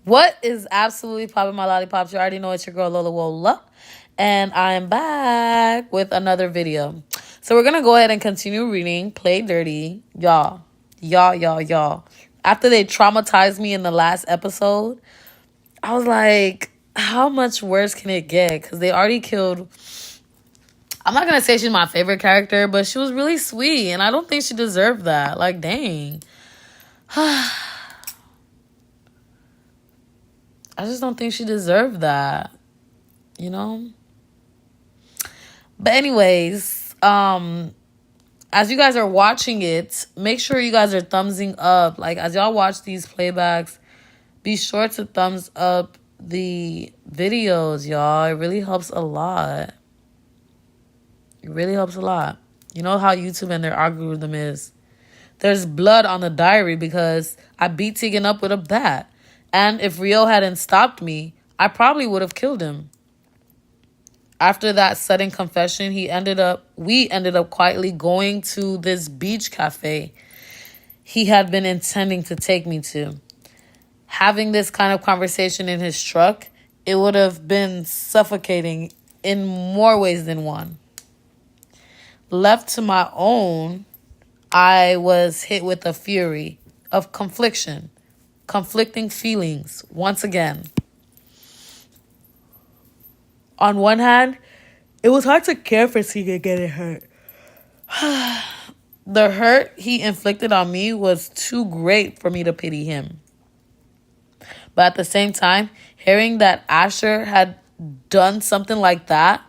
What is absolutely popping my lollipops? You already know it's your girl Lola Wola. And I'm back with another video. So we're going to go ahead and continue reading Play Dirty. Y'all. After they traumatized me in the last episode, I was like, how much worse can it get? Because they already killed... I'm not going to say she's my favorite character, but she was really sweet. And I don't think she deserved that. Like, dang. I just don't think she deserved that, you know? But anyways, as you guys are watching it, make sure you guys are thumbsing up. Like, as y'all watch these playbacks, be sure to thumbs up the videos, y'all. It really helps a lot. It really helps a lot. You know how YouTube and their algorithm is. There's blood on the diary because I beat Tegan up with a bat. And if Rio hadn't stopped me, I probably would have killed him. After that sudden confession, we ended up quietly going to this beach cafe he had been intending to take me to. Having this kind of conversation in his truck, it would have been suffocating in more ways than one. Left to my own, I was hit with a fury of conflicting feelings once again. On one hand, it was hard to care for Tegan getting hurt. The hurt he inflicted on me was too great for me to pity him. But at the same time, hearing that Asher had done something like that,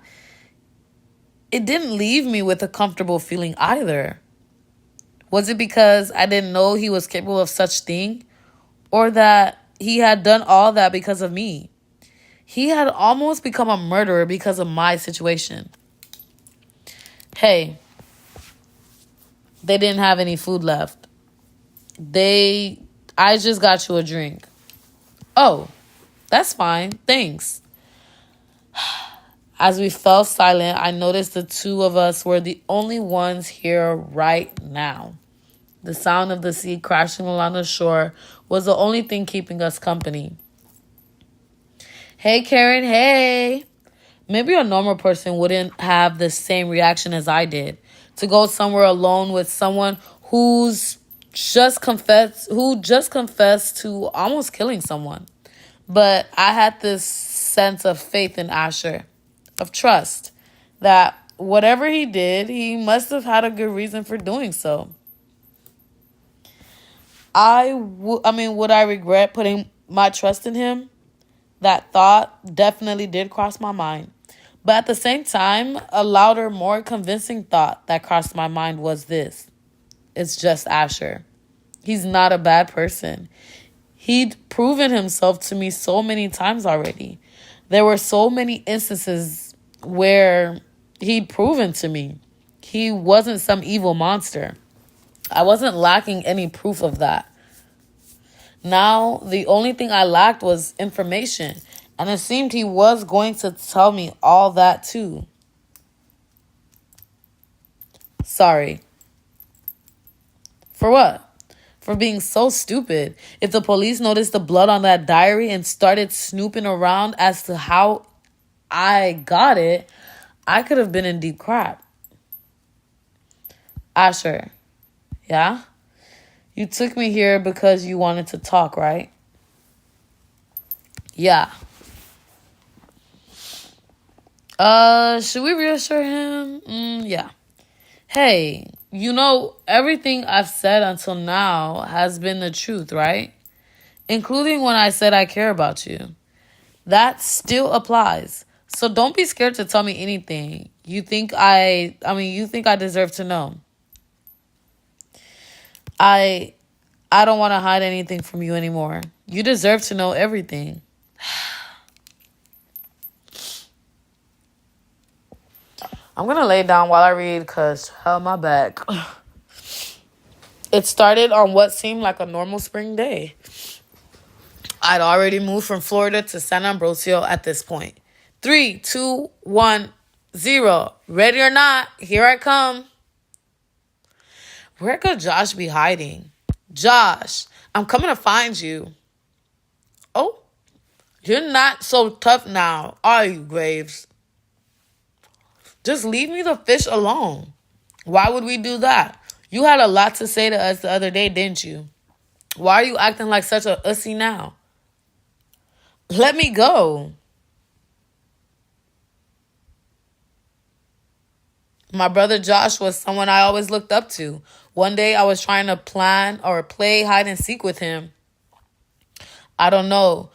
it didn't leave me with a comfortable feeling either. Was it because I didn't know he was capable of such thing? Or that he had done all that because of me? He had almost become a murderer because of my situation. Hey, they didn't have any food left. I just got you a drink. Oh, that's fine. Thanks. As we fell silent, I noticed the two of us were the only ones here right now. The sound of the sea crashing along the shore was the only thing keeping us company. Hey, Karen, hey. Maybe a normal person wouldn't have the same reaction as I did. To go somewhere alone with someone who just confessed to almost killing someone. But I had this sense of faith in Asher, of trust, that whatever he did, he must have had a good reason for doing so. Would I regret putting my trust in him? That thought definitely did cross my mind. But at the same time, a louder, more convincing thought that crossed my mind was this. It's just Asher. He's not a bad person. He'd proven himself to me so many times already. There were so many instances where he'd proven to me he wasn't some evil monster. I wasn't lacking any proof of that. Now, the only thing I lacked was information, and it seemed he was going to tell me all that too. Sorry. For what? For being so stupid. If the police noticed the blood on that diary and started snooping around as to how I got it, I could have been in deep crap. Asher, yeah? You took me here because you wanted to talk, right? Yeah. Should we reassure him? Yeah. Hey, you know, everything I've said until now has been the truth, right? Including when I said I care about you. That still applies. So don't be scared to tell me anything. You think I deserve to know. I don't want to hide anything from you anymore. You deserve to know everything. I'm going to lay down while I read because, hell, my back. It started on what seemed like a normal spring day. I'd already moved from Florida to San Ambrosio at this point. 3, 2, 1, 0. Ready or not, here I come. Where could Josh be hiding? Josh, I'm coming to find you. Oh, You're not so tough now, are you, Graves? Just leave me the fish alone. Why would we do that? You had a lot to say to us the other day, didn't you? Why are you acting like such a ussy now? Let me go. My brother Josh was someone I always looked up to. One day I was trying to plan or play hide and seek with him. I don't know.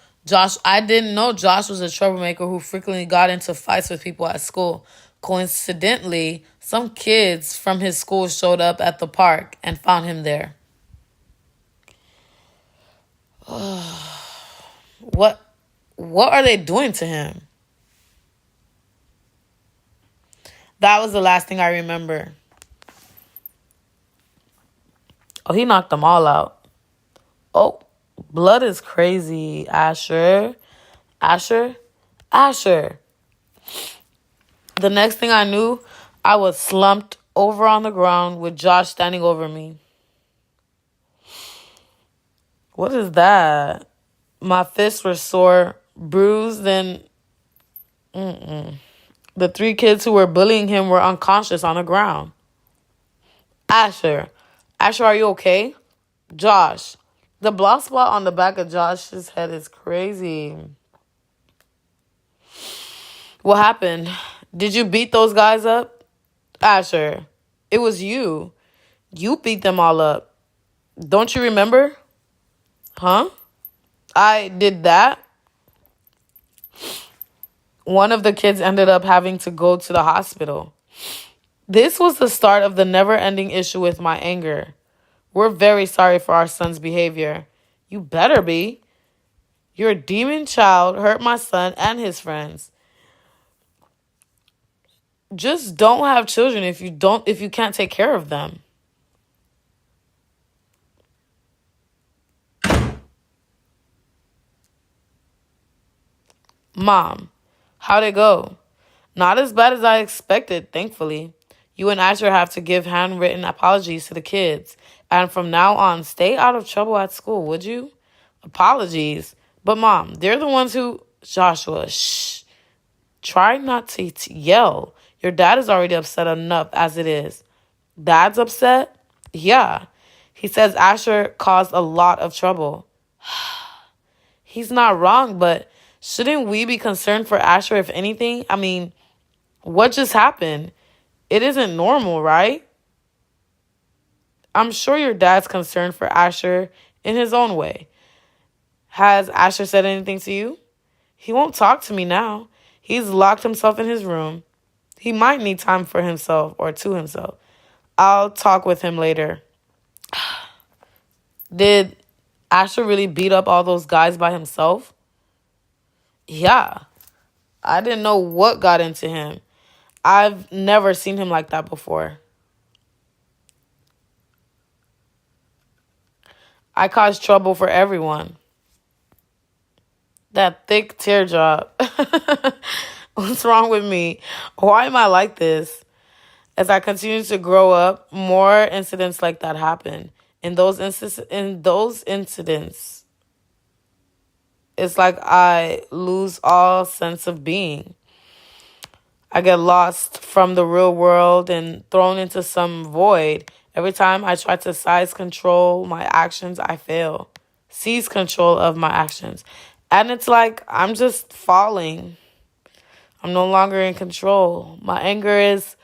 I didn't know Josh was a troublemaker who frequently got into fights with people at school. Coincidentally, some kids from his school showed up at the park and found him there. What are they doing to him? That was the last thing I remember. Oh, he knocked them all out. Oh, blood is crazy. Asher. The next thing I knew, I was slumped over on the ground with Josh standing over me. What is that? My fists were sore, bruised, and the 3 kids who were bullying him were unconscious on the ground. Asher, are you okay? Josh. The blood spot on the back of Josh's head is crazy. What happened? Did you beat those guys up? Asher, it was you. You beat them all up. Don't you remember? Huh? I did that. One of the kids ended up having to go to the hospital. This was the start of the never-ending issue with my anger. We're very sorry for our son's behavior. You better be. Your demon child hurt my son and his friends. Just don't have children if you can't take care of them. Mom, how'd it go? Not as bad as I expected, thankfully. You and Asher have to give handwritten apologies to the kids. And from now on, stay out of trouble at school, would you? Apologies. But Mom, they're the ones who... Joshua, shh. Try not to yell. Your dad is already upset enough as it is. Dad's upset? Yeah. He says Asher caused a lot of trouble. He's not wrong, but shouldn't we be concerned for Asher if anything? I mean, what just happened? It isn't normal, right? I'm sure your dad's concerned for Asher in his own way. Has Asher said anything to you? He won't talk to me now. He's locked himself in his room. He might need time for himself or to himself. I'll talk with him later. Did Asher really beat up all those guys by himself? Yeah. I didn't know what got into him. I've never seen him like that before. I caused trouble for everyone. That thick teardrop. What's wrong with me? Why am I like this? As I continue to grow up, more incidents like that happen. In those incidents, it's like I lose all sense of being. I get lost from the real world and thrown into some void. Every time I try to seize control my actions, I fail. Seize control of my actions. And it's like I'm just falling. I'm no longer in control. My anger is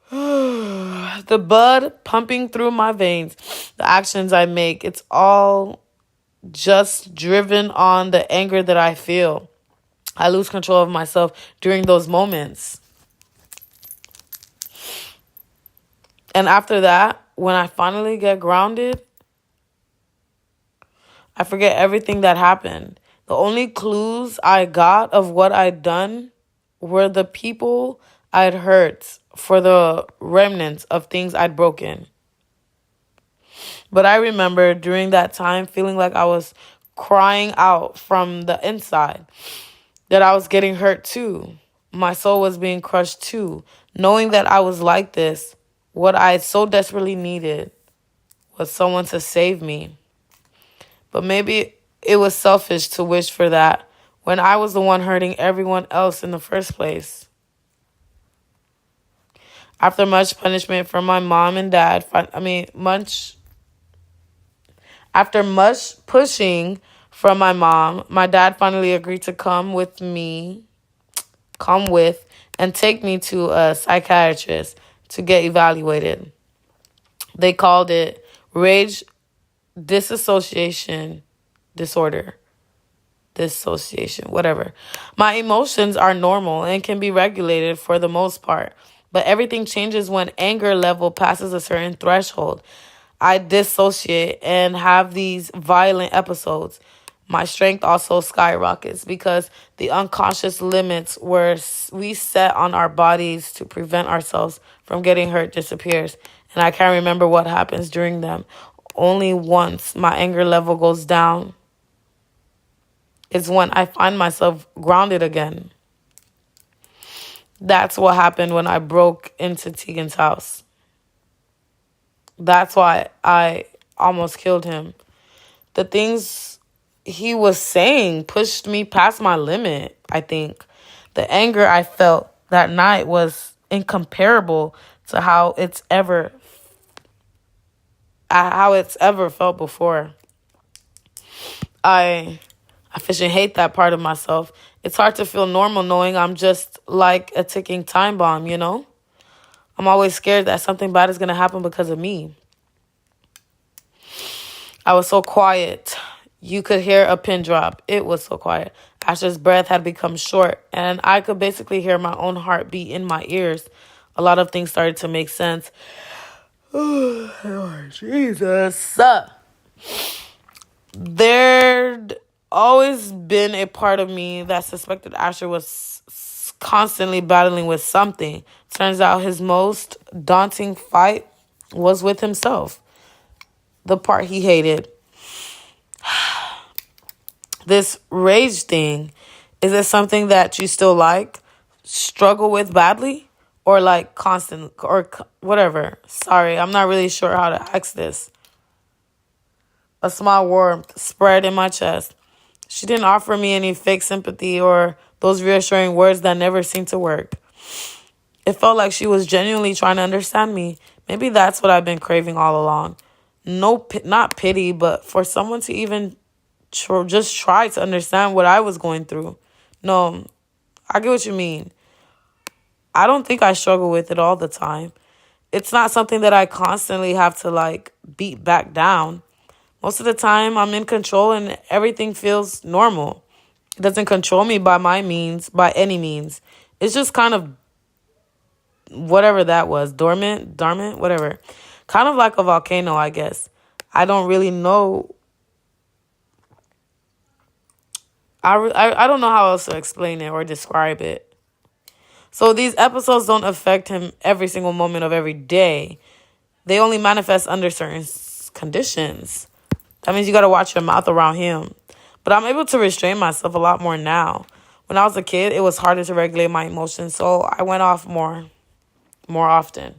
the blood pumping through my veins. The actions I make, it's all just driven on the anger that I feel. I lose control of myself during those moments. And after that, when I finally get grounded, I forget everything that happened. The only clues I got of what I'd done were the people I'd hurt for the remnants of things I'd broken. But I remember during that time feeling like I was crying out from the inside, that I was getting hurt too. My soul was being crushed too. Knowing that I was like this, what I so desperately needed was someone to save me. But maybe it was selfish to wish for that when I was the one hurting everyone else in the first place. After much punishment from my mom and dad, after much pushing from my dad finally agreed to come with, and take me to a psychiatrist to get evaluated. They called it rage dissociation disorder. Dissociation, whatever. My emotions are normal and can be regulated for the most part, but everything changes when anger level passes a certain threshold. I dissociate and have these violent episodes. My strength also skyrockets because the unconscious limits where we set on our bodies to prevent ourselves from getting hurt disappears, and I can't remember what happens during them. Only once my anger level goes down is when I find myself grounded again. That's what happened when I broke into Tegan's house. That's why I almost killed him. The things he was saying pushed me past my limit, I think. The anger I felt that night was incomparable to how it's ever felt before. I officially hate that part of myself. It's hard to feel normal knowing I'm just like a ticking time bomb, you know? I'm always scared that something bad is going to happen because of me. I was so quiet. You could hear a pin drop. It was so quiet. Asher's breath had become short, and I could basically hear my own heartbeat in my ears. A lot of things started to make sense. Oh, Jesus. There'd always been a part of me that suspected Asher was constantly battling with something. Turns out his most daunting fight was with himself. The part he hated. This rage thing, is it something that you still like, struggle with badly, or like constant, or whatever? Sorry, I'm not really sure how to ask this. A small warmth spread in my chest. She didn't offer me any fake sympathy or those reassuring words that never seemed to work. It felt like she was genuinely trying to understand me. Maybe that's what I've been craving all along. No, not pity, but for someone to even just try to understand what I was going through. No, I get what you mean. I don't think I struggle with it all the time. It's not something that I constantly have to like beat back down. Most of the time I'm in control and everything feels normal. It doesn't control me by any means. It's just kind of whatever that was, dormant, whatever. Kind of like a volcano, I guess. I don't really know. I don't know how else to explain it or describe it. So these episodes don't affect him every single moment of every day. They only manifest under certain conditions. That means you got to watch your mouth around him. But I'm able to restrain myself a lot more now. When I was a kid, it was harder to regulate my emotions, so I went off more often.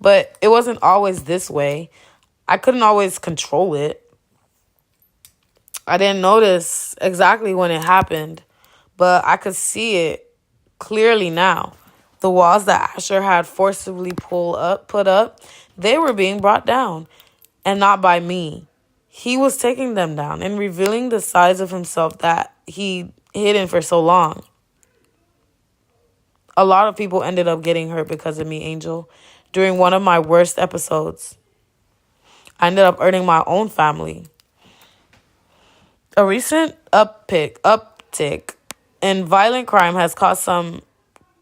But it wasn't always this way. I couldn't always control it. I didn't notice exactly when it happened, but I could see it clearly now. The walls that Asher had forcibly put up, they were being brought down, and not by me. He was taking them down and revealing the sides of himself that he hidden for so long. A lot of people ended up getting hurt because of me, Angel. During one of my worst episodes, I ended up hurting my own family. A recent uptick in violent crime has caused some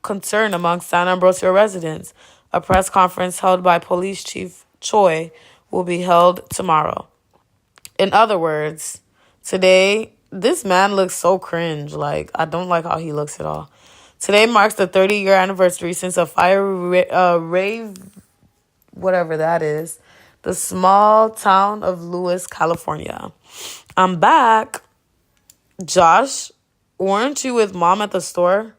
concern among San Ambrosio residents. A press conference held by Police Chief Choi will be held tomorrow. In other words, today, this man looks so cringe. Like, I don't like how he looks at all. Today marks the 30-year anniversary since a fire rave, whatever that is, the small town of Lewis, California. I'm back. Josh, weren't you with mom at the store?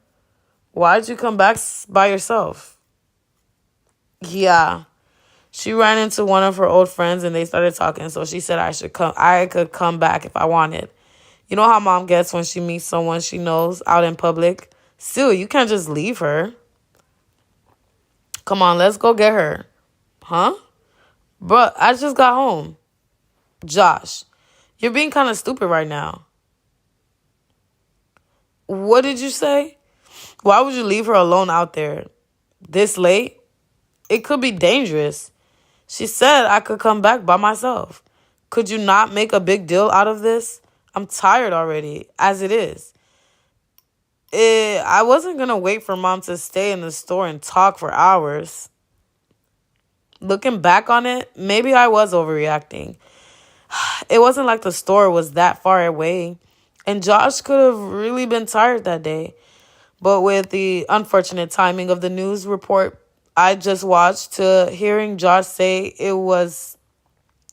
Why'd you come back by yourself? Yeah. She ran into one of her old friends and they started talking, so she said I could come back if I wanted. You know how mom gets when she meets someone she knows out in public? Still, you can't just leave her. Come on, let's go get her. Huh? Bruh, I just got home. Josh, you're being kind of stupid right now. What did you say? Why would you leave her alone out there this late? It could be dangerous. She said I could come back by myself. Could you not make a big deal out of this? I'm tired already, as it is. I wasn't going to wait for mom to stay in the store and talk for hours. Looking back on it, maybe I was overreacting. It wasn't like the store was that far away, and Josh could have really been tired that day. But with the unfortunate timing of the news report I just watched to hearing Josh say it was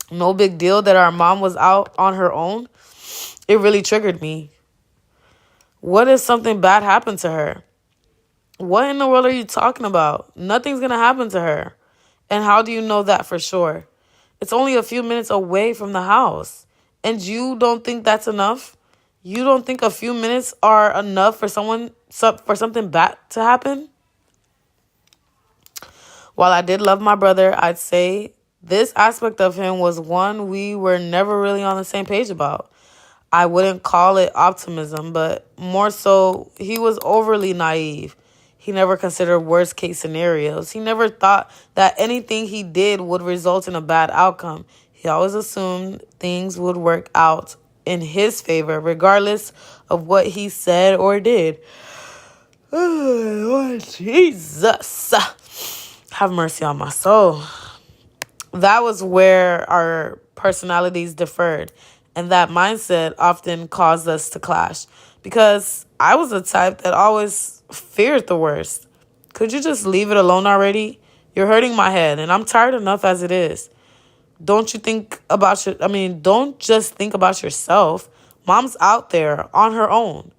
no big deal that our mom was out on her own, it really triggered me. What if something bad happened to her? What in the world are you talking about? Nothing's going to happen to her. And how do you know that for sure? It's only a few minutes away from the house. And you don't think that's enough? You don't think a few minutes are enough for something bad to happen? While I did love my brother, I'd say this aspect of him was one we were never really on the same page about. I wouldn't call it optimism, but more so he was overly naive. He never considered worst case scenarios. He never thought that anything he did would result in a bad outcome. He always assumed things would work out in his favor, regardless of what he said or did. Oh, Lord Jesus. Have mercy on my soul. That was where our personalities differed. And that mindset often caused us to clash. Because I was the type that always feared the worst. Could you just leave it alone already? You're hurting my head, and I'm tired enough as it is. Don't just think about yourself. Mom's out there on her own.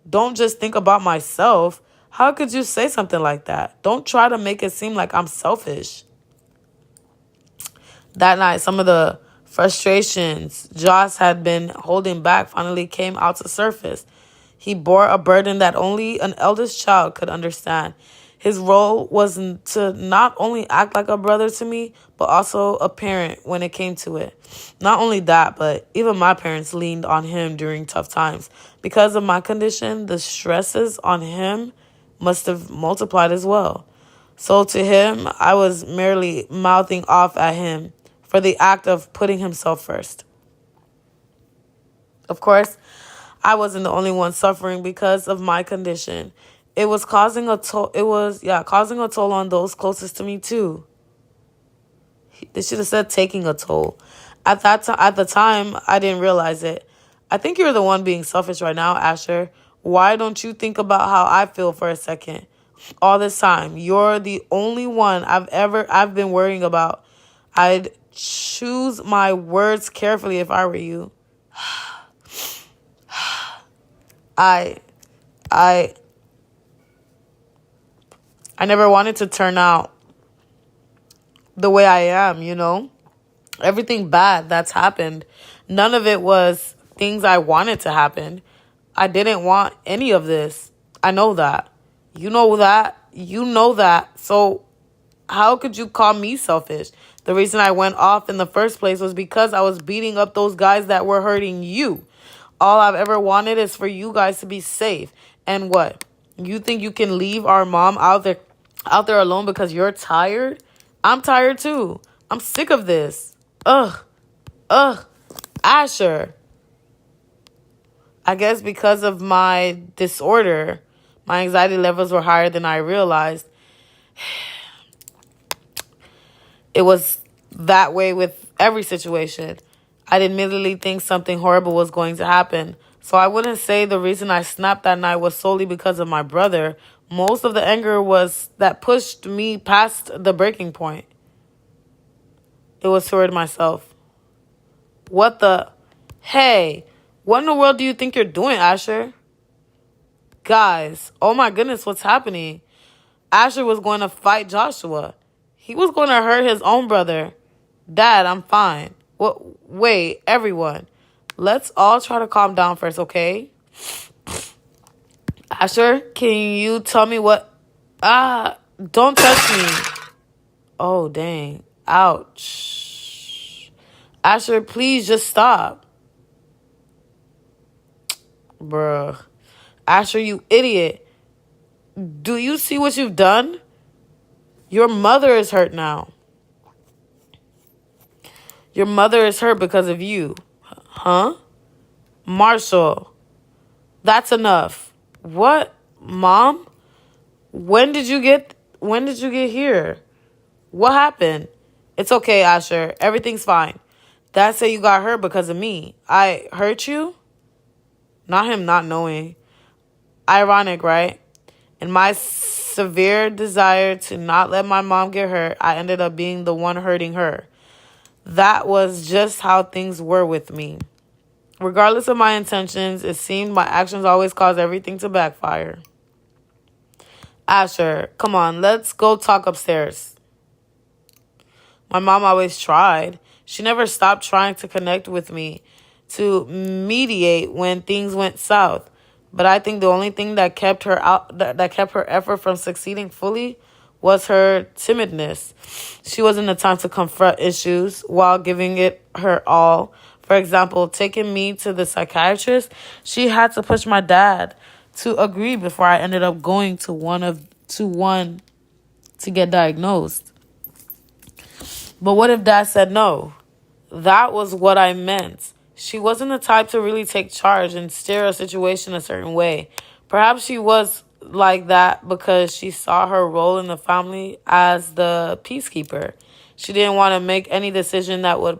Don't just think about myself. How could you say something like that? Don't try to make it seem like I'm selfish. That night, some of the frustrations Josh had been holding back finally came out to surface. He bore a burden that only an eldest child could understand. His role was to not only act like a brother to me, but also a parent when it came to it. Not only that, but even my parents leaned on him during tough times. Because of my condition, the stresses on him must have multiplied as well. So to him, I was merely mouthing off at him for the act of putting himself first. Of course, I wasn't the only one suffering because of my condition. It was causing a toll. Causing a toll on those closest to me too. They should have said taking a toll. At the time, I didn't realize it. I think you're the one being selfish right now, Asher. Why don't you think about how I feel for a second? All this time, you're the only one I've been worrying about. I'd choose my words carefully if I were you. I never wanted to turn out the way I am, you know? Everything bad that's happened, none of it was things I wanted to happen. I didn't want any of this. I know that. You know that. You know that. So how could you call me selfish? The reason I went off in the first place was because I was beating up those guys that were hurting you. All I've ever wanted is for you guys to be safe. And what? You think you can leave our mom out there alone because you're tired? I'm tired too. I'm sick of this. Ugh. Asher. I guess because of my disorder, my anxiety levels were higher than I realized. It was that way with every situation. I'd immediately think something horrible was going to happen. So I wouldn't say the reason I snapped that night was solely because of my brother. Most of the anger was that pushed me past the breaking point. It was toward myself. Hey, what in the world do you think you're doing, Asher? Guys, oh my goodness, what's happening? Asher was going to fight Joshua. He was going to hurt his own brother. Dad, I'm fine. Wait, everyone. Let's all try to calm down first, okay? Asher, can you tell me what... don't touch me. Oh, dang. Ouch. Asher, please just stop. Bruh. Asher, you idiot. Do you see what you've done? Your mother is hurt now. Your mother is hurt because of you. Huh? Marshall, that's enough. What? Mom? When did you get here? What happened? It's okay, Asher. Everything's fine. Dad said you got hurt because of me. I hurt you? Not him not knowing. Ironic, right? In my severe desire to not let my mom get hurt, I ended up being the one hurting her. That was just how things were with me. Regardless of my intentions, it seemed my actions always caused everything to backfire. Asher, come on, let's go talk upstairs. My mom always tried. She never stopped trying to connect with me, to mediate when things went south. But I think the only thing that kept her that kept her effort from succeeding fully was her timidness. She wasn't the time to confront issues while giving it her all. For example, taking me to the psychiatrist, she had to push my dad to agree before I ended up going to one to get diagnosed. But what if dad said no? That was what I meant. She wasn't the type to really take charge and steer a situation a certain way. Perhaps she was like that because she saw her role in the family as the peacekeeper. She didn't want to make any decision that would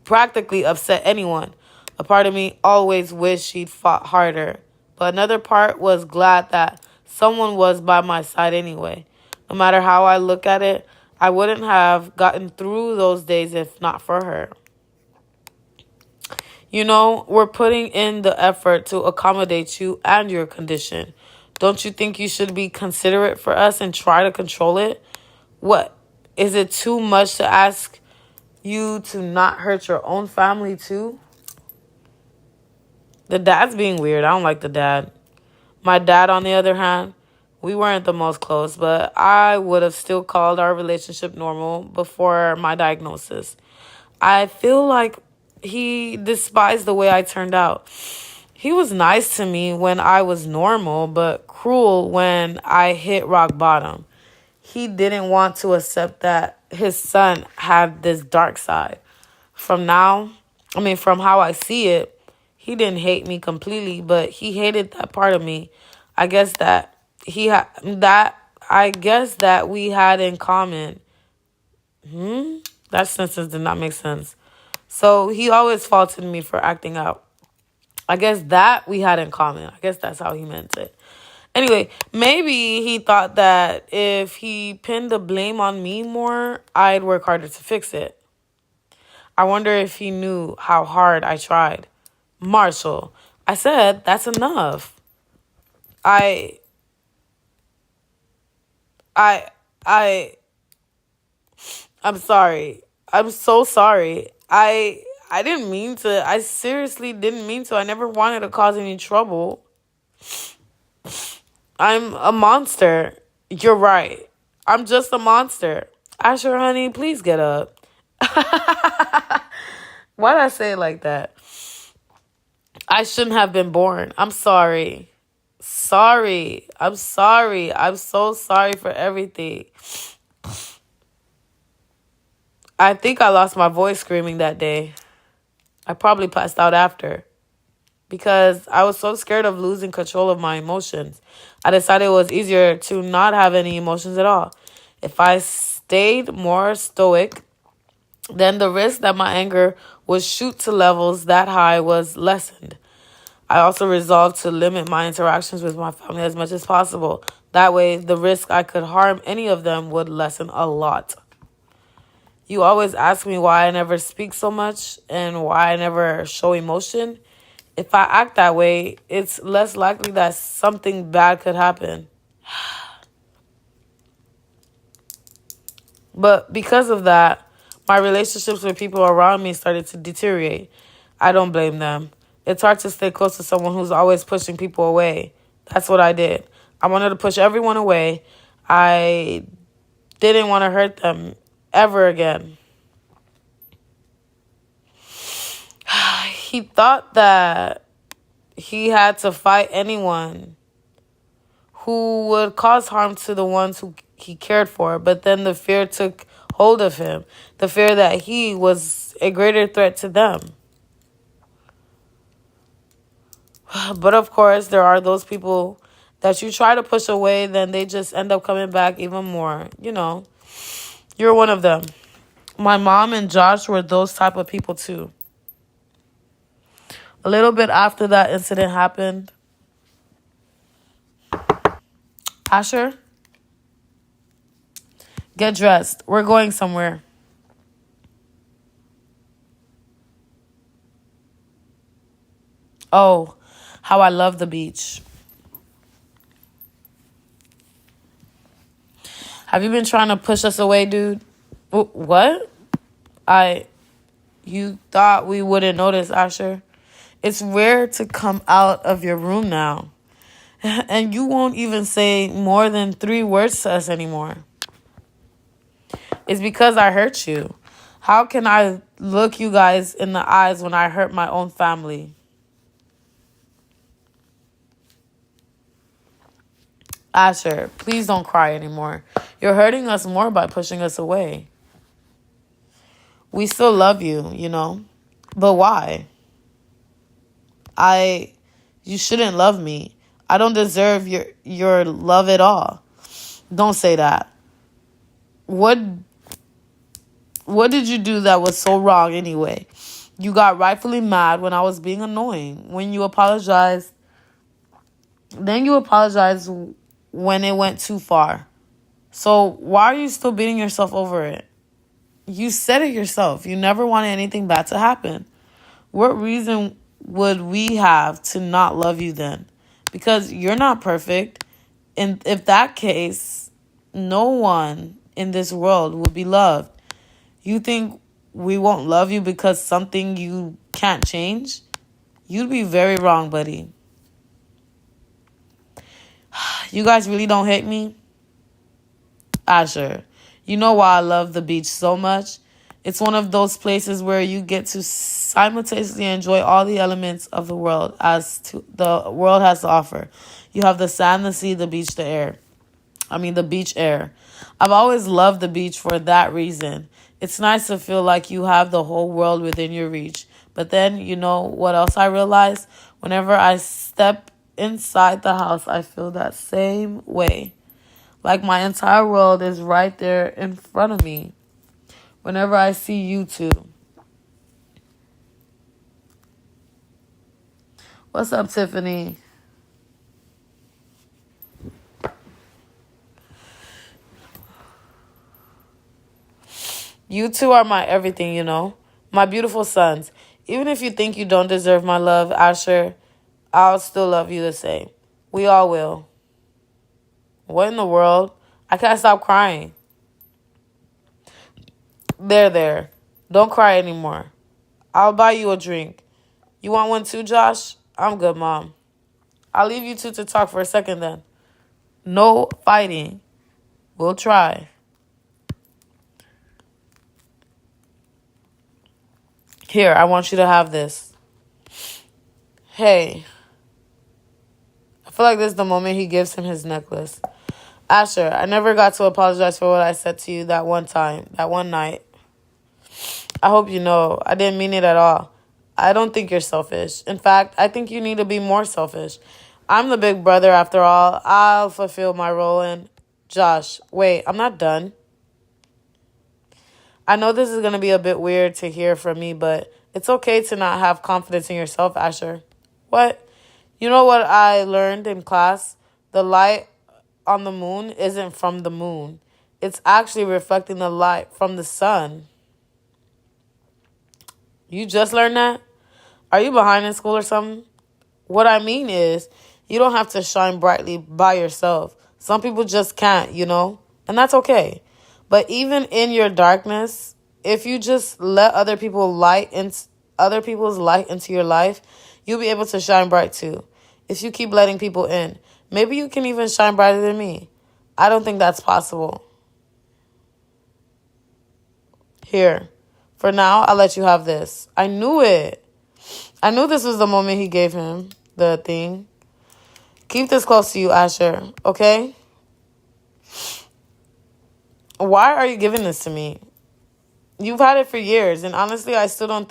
practically upset anyone. A part of me always wished she'd fought harder. But another part was glad that someone was by my side anyway. No matter how I look at it, I wouldn't have gotten through those days if not for her. You know, we're putting in the effort to accommodate you and your condition. Don't you think you should be considerate for us and try to control it? What? Is it too much to ask you to not hurt your own family too? The dad's being weird. I don't like the dad. My dad, on the other hand, we weren't the most close, but I would have still called our relationship normal before my diagnosis. I feel like he despised the way I turned out. He was nice to me when I was normal, but cruel when I hit rock bottom. He didn't want to accept that his son had this dark side. From how I see it, he didn't hate me completely, but he hated that part of me. I guess that we had in common. That sentence did not make sense. So he always faulted me for acting out. I guess that we had in common. I guess that's how he meant it. Anyway, maybe he thought that if he pinned the blame on me more, I'd work harder to fix it. I wonder if he knew how hard I tried. Marshall, I said, that's enough. I, I, I'm sorry. I'm so sorry. I didn't mean to. I seriously didn't mean to. I never wanted to cause any trouble. I'm a monster. You're right. I'm just a monster. Asher, honey, please get up. Why'd I say it like that? I shouldn't have been born. I'm sorry. Sorry. I'm sorry. I'm so sorry for everything. I think I lost my voice screaming that day. I probably passed out after because I was so scared of losing control of my emotions. I decided it was easier to not have any emotions at all. If I stayed more stoic, then the risk that my anger would shoot to levels that high was lessened. I also resolved to limit my interactions with my family as much as possible. That way, the risk I could harm any of them would lessen a lot. You always ask me why I never speak so much and why I never show emotion. If I act that way, it's less likely that something bad could happen. But because of that, my relationships with people around me started to deteriorate. I don't blame them. It's hard to stay close to someone who's always pushing people away. That's what I did. I wanted to push everyone away. I didn't want to hurt them ever again. He thought that he had to fight anyone who would cause harm to the ones who he cared for. But then the fear took hold of him. The fear that he was a greater threat to them. But of course, there are those people that you try to push away, then they just end up coming back even more. You know, you're one of them. My mom and Josh were those type of people too. A little bit after that incident happened, Asher, get dressed. We're going somewhere. Oh, how I love the beach. Have you been trying to push us away, dude? What? You thought we wouldn't notice, Asher? It's rare to come out of your room now. And you won't even say more than 3 words to us anymore. It's because I hurt you. How can I look you guys in the eyes when I hurt my own family? Asher, please don't cry anymore. You're hurting us more by pushing us away. We still love you, you know. But why? You shouldn't love me. I don't deserve your love at all. Don't say that. What did you do that was so wrong anyway? You got rightfully mad when I was being annoying. When you apologized, then you apologized when it went too far. So why are you still beating yourself over it? You said it yourself. You never wanted anything bad to happen. What reason would we have to not love you then? Because you're not perfect. And if that case, no one in this world would be loved. You think we won't love you because something you can't change? You'd be very wrong, buddy. You guys really don't hate me? Asher, you know why I love the beach so much? It's one of those places where you get to simultaneously enjoy all the elements of the world the world has to offer. You have the sand, the sea, the beach, the beach air. I've always loved the beach for that reason. It's nice to feel like you have the whole world within your reach. But then, you know what else I realize? Whenever I step inside the house, I feel that same way. Like my entire world is right there in front of me. Whenever I see you two. What's up, Tiffany? You two are my everything, you know. My beautiful sons. Even if you think you don't deserve my love, Asher, I'll still love you the same. We all will. What in the world? I can't stop crying. There. Don't cry anymore. I'll buy you a drink. You want one too, Josh? I'm good, Mom. I'll leave you two to talk for a second then. No fighting. We'll try. Here, I want you to have this. Hey. I feel like this is the moment he gives him his necklace. Asher, I never got to apologize for what I said to you that one night. I hope you know, I didn't mean it at all. I don't think you're selfish. In fact, I think you need to be more selfish. I'm the big brother after all. I'll fulfill my role and... Josh, wait, I'm not done. I know this is going to be a bit weird to hear from me, but it's okay to not have confidence in yourself, Asher. What? You know what I learned in class? The light on the moon isn't from the moon. It's actually reflecting the light from the sun. You just learned that? Are you behind in school or something? What I mean is, you don't have to shine brightly by yourself. Some people just can't, you know? And that's okay. But even in your darkness, if you just let other people other people's light into your life, you'll be able to shine bright too. If you keep letting people in, maybe you can even shine brighter than me. I don't think that's possible. Here, for now, I'll let you have this. I knew it. I knew this was the moment he gave him the thing. Keep this close to you, Asher, okay? Why are you giving this to me? You've had it for years, and honestly, I still don't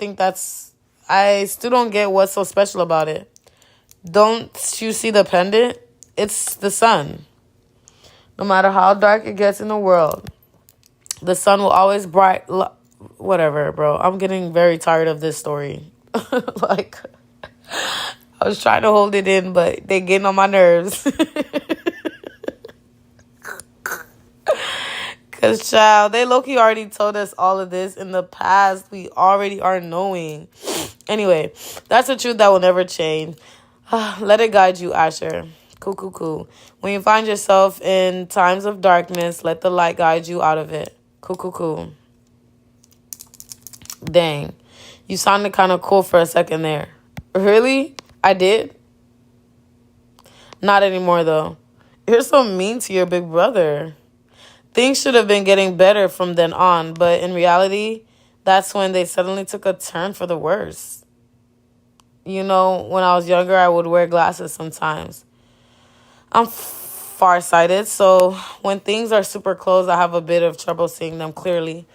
get what's so special about it. Don't you see the pendant? It's the sun. No matter how dark it gets in the world, the sun will always whatever, bro. I'm getting very tired of this story. Like, I was trying to hold it in, but they getting on my nerves. Because, child, they low-key already told us all of this in the past. We already are knowing. Anyway, that's the truth that will never change. Let it guide you, Asher. Cool. When you find yourself in times of darkness, let the light guide you out of it. Cool. Dang. You sounded kind of cool for a second there. Really? I did? Not anymore, though. You're so mean to your big brother. Things should have been getting better from then on, but in reality, that's when they suddenly took a turn for the worse. You know, when I was younger, I would wear glasses sometimes. I'm farsighted, so when things are super close, I have a bit of trouble seeing them clearly.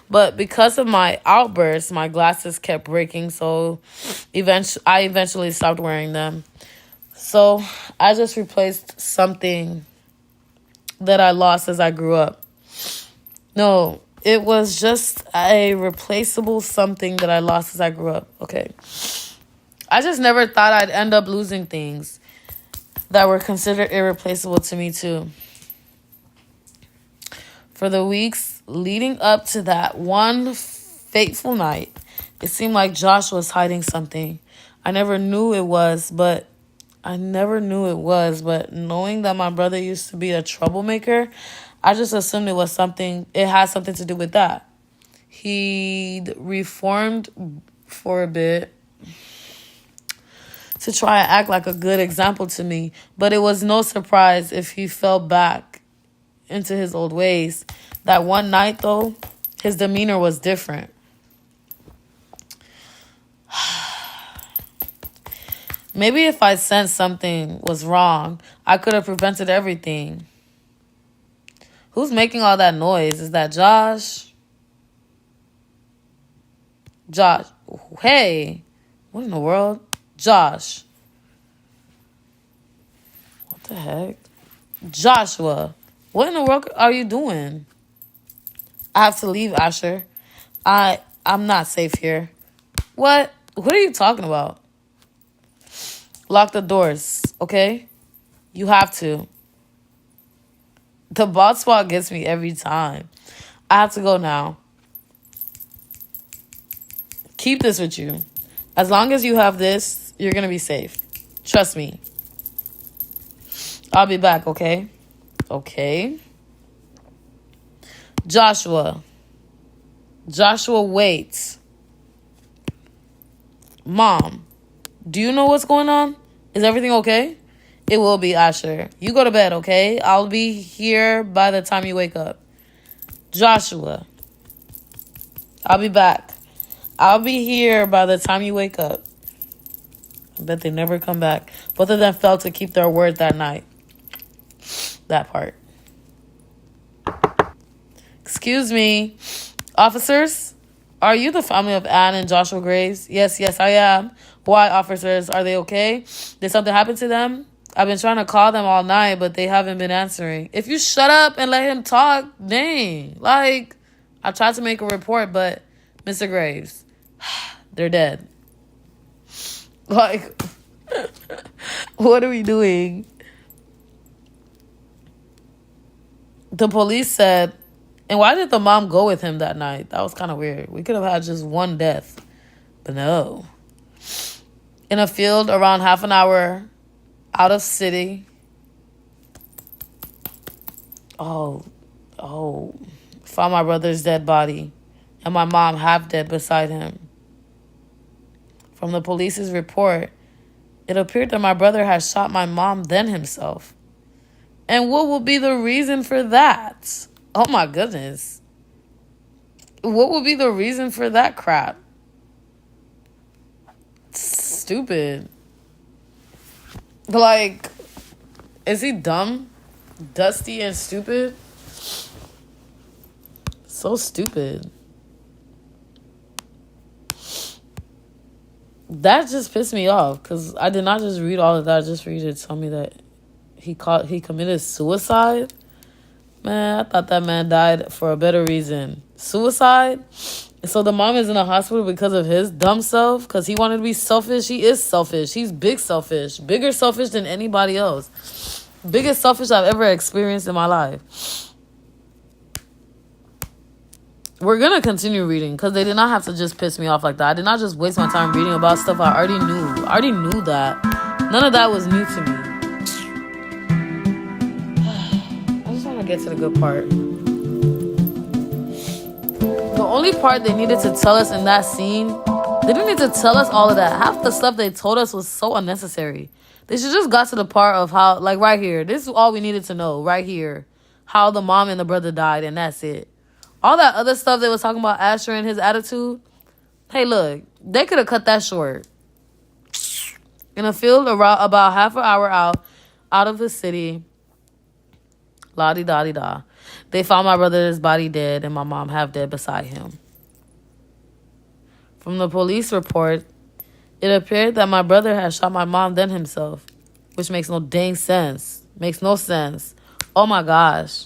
But because of my outbursts, my glasses kept breaking, so I eventually stopped wearing them. So I just replaced something that I lost as I grew up. No, it was just a replaceable something that I lost as I grew up. Okay. I just never thought I'd end up losing things that were considered irreplaceable to me too. For the weeks leading up to that one fateful night, it seemed like Josh was hiding something. I never knew it was, but knowing that my brother used to be a troublemaker, I just assumed it had something to do with that. He'd reformed for a bit to try and act like a good example to me, but it was no surprise if he fell back into his old ways. That one night, though, his demeanor was different. Maybe if I sensed something was wrong, I could have prevented everything. Who's making all that noise? Is that Josh? Josh. Hey. What in the world? Josh. What the heck? Joshua. What in the world are you doing? I have to leave, Asher. I'm not safe here. What? What are you talking about? Lock the doors, okay? You have to. The bald spot gets me every time. I have to go now. Keep this with you. As long as you have this, you're going to be safe. Trust me. I'll be back, okay? Okay. Joshua, wait. Mom, do you know what's going on? Is everything okay? It will be, Asher. You go to bed, okay? I'll be here by the time you wake up. Joshua, I'll be back. I'll be here by the time you wake up. I bet they never come back. Both of them failed to keep their word that night. That part. Excuse me. Officers, are you the family of Ann and Joshua Graves? Yes, I am. Why, officers? Are they okay? Did something happen to them? I've been trying to call them all night, but they haven't been answering. If you shut up and let him talk, dang. Like, I tried to make a report, but Mr. Graves, they're dead. Like, what are we doing? The police said, and why did the mom go with him that night? That was kind of weird. We could have had just one death, but no. In a field around half an hour out of city. Oh. Found my brother's dead body and my mom half dead beside him. From the police's report, it appeared that my brother had shot my mom, then himself. And what would be the reason for that? Oh my goodness. What would be the reason for that crap? Stupid. Like, is he dumb, dusty, and stupid? So stupid. That just pissed me off because I did not just read all of that just for you to tell me that he committed suicide. Man, I thought that man died for a better reason. Suicide? So the mom is in the hospital because of his dumb self? Because he wanted to be selfish? He is selfish. He's big selfish. Bigger selfish than anybody else. Biggest selfish I've ever experienced in my life. We're going to continue reading because they did not have to just piss me off like that. I did not just waste my time reading about stuff I already knew. I already knew that. None of that was new to me. I just want to get to the good part. The only part they needed to tell us in that scene, they didn't need to tell us all of that. Half the stuff they told us was so unnecessary. They should just got to the part of how, like right here, this is all we needed to know, right here. How the mom and the brother died, and that's it. All that other stuff they was talking about Asher and his attitude, hey, look, they could have cut that short. In a field around about half an hour out of the city, la-di-da-di-da, they found my brother's body dead and my mom half dead beside him. From the police report, it appeared that my brother had shot my mom, then himself, which makes no dang sense. Makes no sense. Oh my gosh.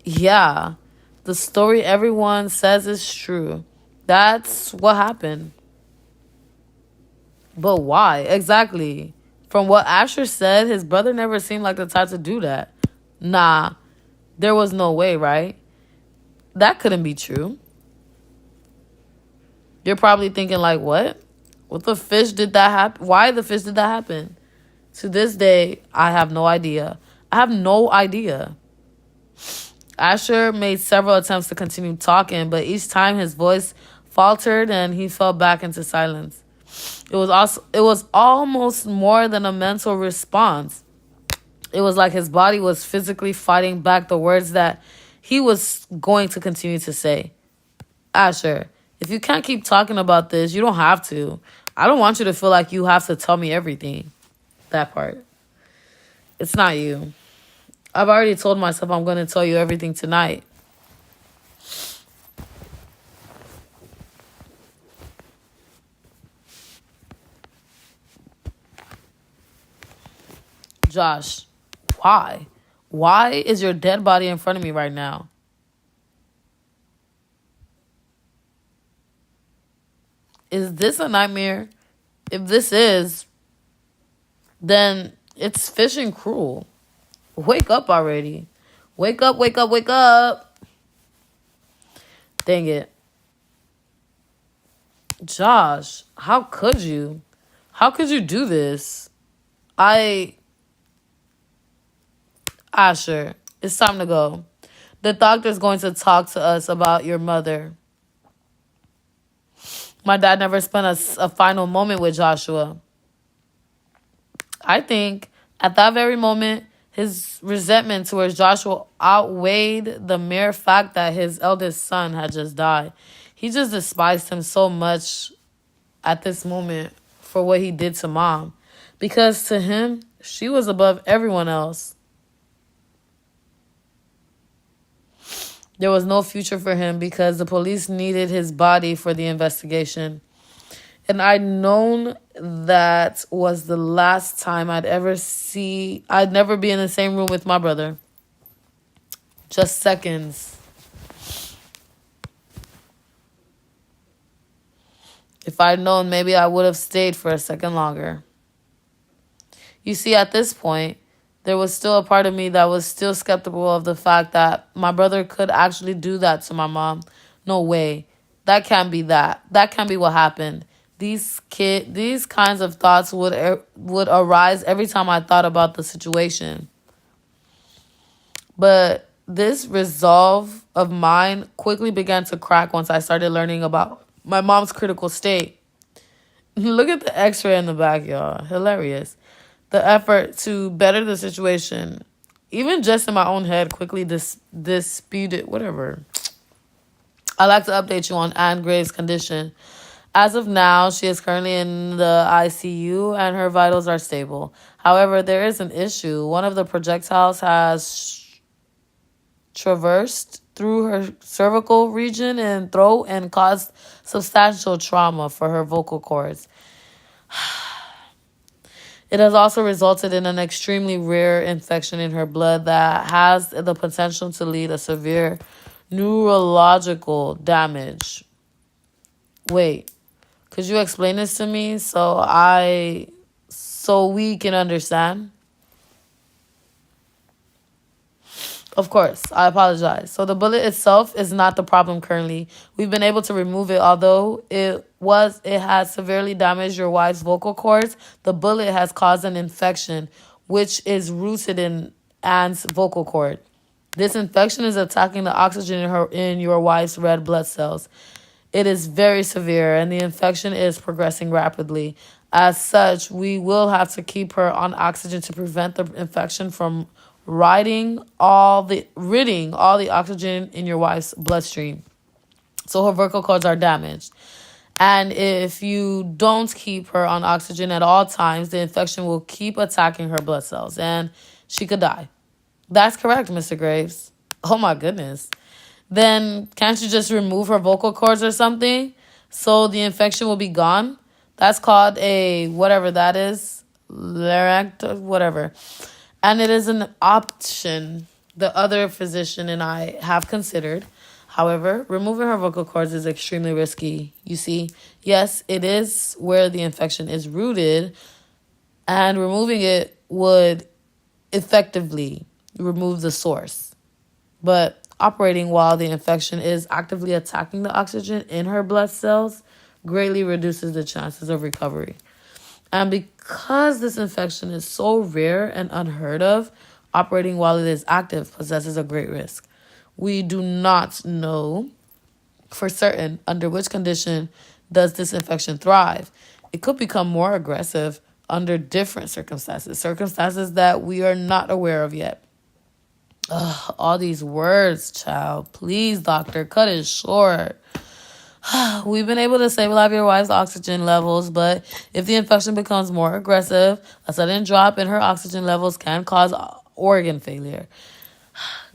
Yeah. The story everyone says is true. That's what happened. But why? Exactly. From what Asher said, his brother never seemed like the type to do that. Nah, there was no way, right? That couldn't be true. You're probably thinking like, what? What the fish did that happen? Why the fish did that happen? To this day, I have no idea. I have no idea. Asher made several attempts to continue talking, but each time his voice faltered and he fell back into silence. It was almost more than a mental response. It was like his body was physically fighting back the words that he was going to continue to say. Asher, if you can't keep talking about this, you don't have to. I don't want you to feel like you have to tell me everything. That part. It's not you. I've already told myself I'm going to tell you everything tonight. Josh, why? Why is your dead body in front of me right now? Is this a nightmare? If this is, then it's fishing cruel. Wake up already. Wake up, wake up, wake up. Dang it. Josh, how could you? How could you do this? Asher, it's time to go. The doctor's going to talk to us about your mother. My dad never spent a final moment with Joshua. I think at that very moment, his resentment towards Joshua outweighed the mere fact that his eldest son had just died. He just despised him so much at this moment for what he did to Mom. Because to him, she was above everyone else. There was no future for him because the police needed his body for the investigation. And I'd known that was the last time I'd never be in the same room with my brother. Just seconds. If I'd known, maybe I would have stayed for a second longer. You see, at this point, there was still a part of me that was still skeptical of the fact that my brother could actually do that to my mom. No way. That can't be that. That can't be what happened. These kinds of thoughts would arise every time I thought about the situation. But this resolve of mine quickly began to crack once I started learning about my mom's critical state. Look at the x-ray in the back, y'all. Hilarious. The effort to better the situation, even just in my own head, quickly disputed, whatever. I'd like to update you on Anne Gray's condition. As of now, she is currently in the ICU and her vitals are stable. However, there is an issue. One of the projectiles has traversed through her cervical region and throat and caused substantial trauma for her vocal cords. It has also resulted in an extremely rare infection in her blood that has the potential to lead to severe neurological damage. Wait, could you explain this to me so we can understand? Of course, I apologize. So the bullet itself is not the problem currently. We've been able to remove it, although it has severely damaged your wife's vocal cords. The bullet has caused an infection, which is rooted in Anne's vocal cord. This infection is attacking the oxygen in your wife's red blood cells. It is very severe, and the infection is progressing rapidly. As such, we will have to keep her on oxygen to prevent the infection from ridding all the oxygen in your wife's bloodstream. So her vocal cords are damaged. And if you don't keep her on oxygen at all times, the infection will keep attacking her blood cells and she could die. That's correct, Mr. Graves. Oh my goodness. Then can't you just remove her vocal cords or something so the infection will be gone? That's called a whatever that is, larynct, whatever. And it is an option the other physician and I have considered. However, removing her vocal cords is extremely risky. You see, yes, it is where the infection is rooted, and removing it would effectively remove the source. But operating while the infection is actively attacking the oxygen in her blood cells greatly reduces the chances of recovery. And because this infection is so rare and unheard of, operating while it is active possesses a great risk. We do not know for certain under which condition does this infection thrive. It could become more aggressive under different circumstances that we are not aware of yet. Ugh, all these words, child. Please, doctor, cut it short. We've been able to stabilize your wife's oxygen levels, but if the infection becomes more aggressive, a sudden drop in her oxygen levels can cause organ failure.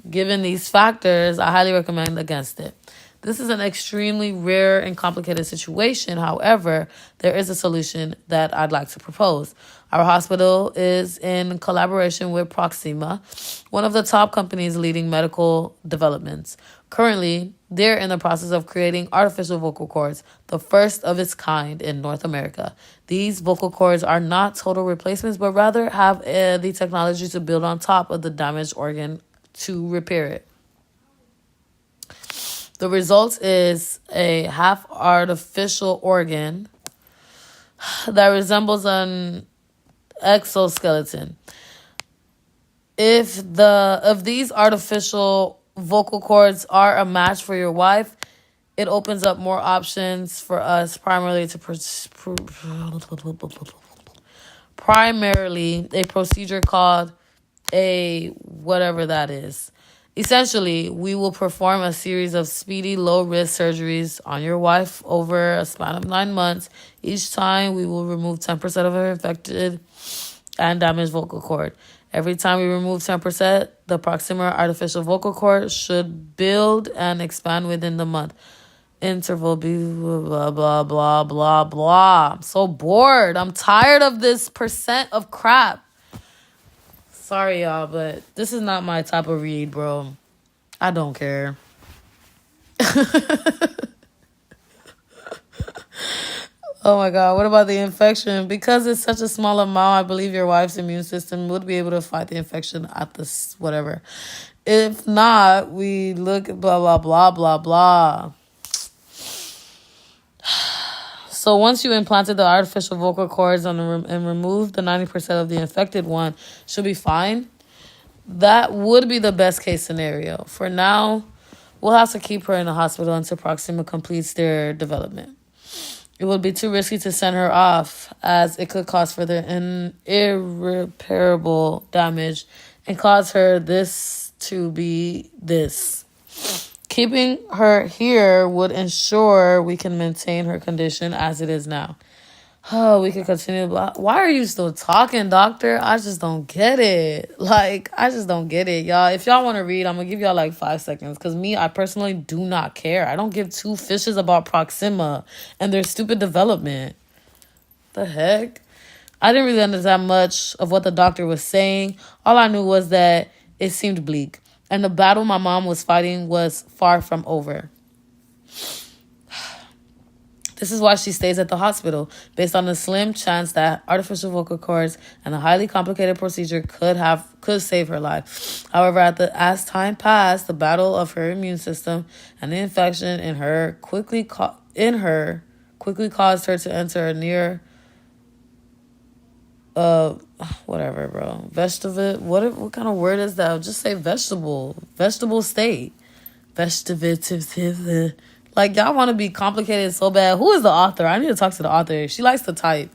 Given these factors, I highly recommend against it. This is an extremely rare and complicated situation. However, there is a solution that I'd like to propose. Our hospital is in collaboration with Proxima, one of the top companies leading medical developments. Currently, they're in the process of creating artificial vocal cords, the first of its kind in North America. These vocal cords are not total replacements, but rather have the technology to build on top of the damaged organ to repair it. The result is a half artificial organ that resembles an exoskeleton. If these artificial vocal cords are a match for your wife, it opens up more options for us, primarily a procedure called a whatever that is. Essentially, we will perform a series of speedy, low-risk surgeries on your wife over a span of 9 months. Each time, we will remove 10% of her infected and damaged vocal cord. Every time we remove 10%, the Proxima artificial vocal cord should build and expand within the month. Interval be blah, blah, blah, blah, blah. I'm so bored. I'm tired of this percent of crap. Sorry, y'all, but this is not my type of read, bro. I don't care. Oh my God, what about the infection? Because it's such a small amount, I believe your wife's immune system would be able to fight the infection at this whatever. If not, we look at blah, blah, blah, blah, blah. So once you implanted the artificial vocal cords and removed the 90% of the infected one, she'll be fine. That would be the best case scenario. For now, we'll have to keep her in the hospital until Proxima completes their development. It would be too risky to send her off, as it could cause further irreparable damage and cause her this to be this. Keeping her here would ensure we can maintain her condition as it is now. Oh, we can continue. Why are you still talking, doctor? I just don't get it. I just don't get it, y'all. If y'all want to read, I'm going to give y'all 5 seconds. Because I personally do not care. I don't give two fishes about Proxima and their stupid development. The heck? I didn't really understand much of what the doctor was saying. All I knew was that it seemed bleak. And the battle my mom was fighting was far from over. This is why she stays at the hospital, based on the slim chance that artificial vocal cords and a highly complicated procedure could save her life. However, as time passed, the battle of her immune system and the infection in her quickly caused her to enter a near whatever, bro. Vegetable. What kind of word is that? Just say vegetable state. Vegetative. Y'all want to be complicated so bad. Who is the author? I need to talk to the author. She likes to type.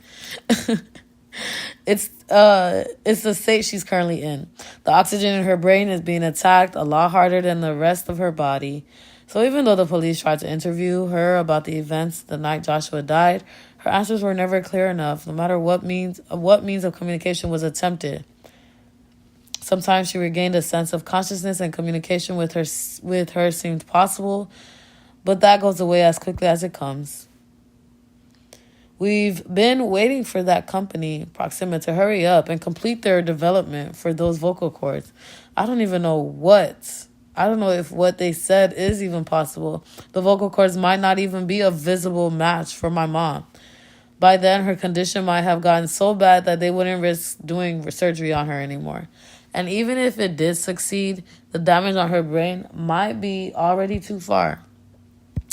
It's the state she's currently in. The oxygen in her brain is being attacked a lot harder than the rest of her body. So even though the police tried to interview her about the events the night Joshua died, her answers were never clear enough, no matter what means of communication was attempted. Sometimes she regained a sense of consciousness, and communication with her seemed possible, but that goes away as quickly as it comes. We've been waiting for that company, Proxima, to hurry up and complete their development for those vocal cords. I don't know if what they said is even possible. The vocal cords might not even be a visible match for my mom. By then, her condition might have gotten so bad that they wouldn't risk doing surgery on her anymore. And even if it did succeed, the damage on her brain might be already too far.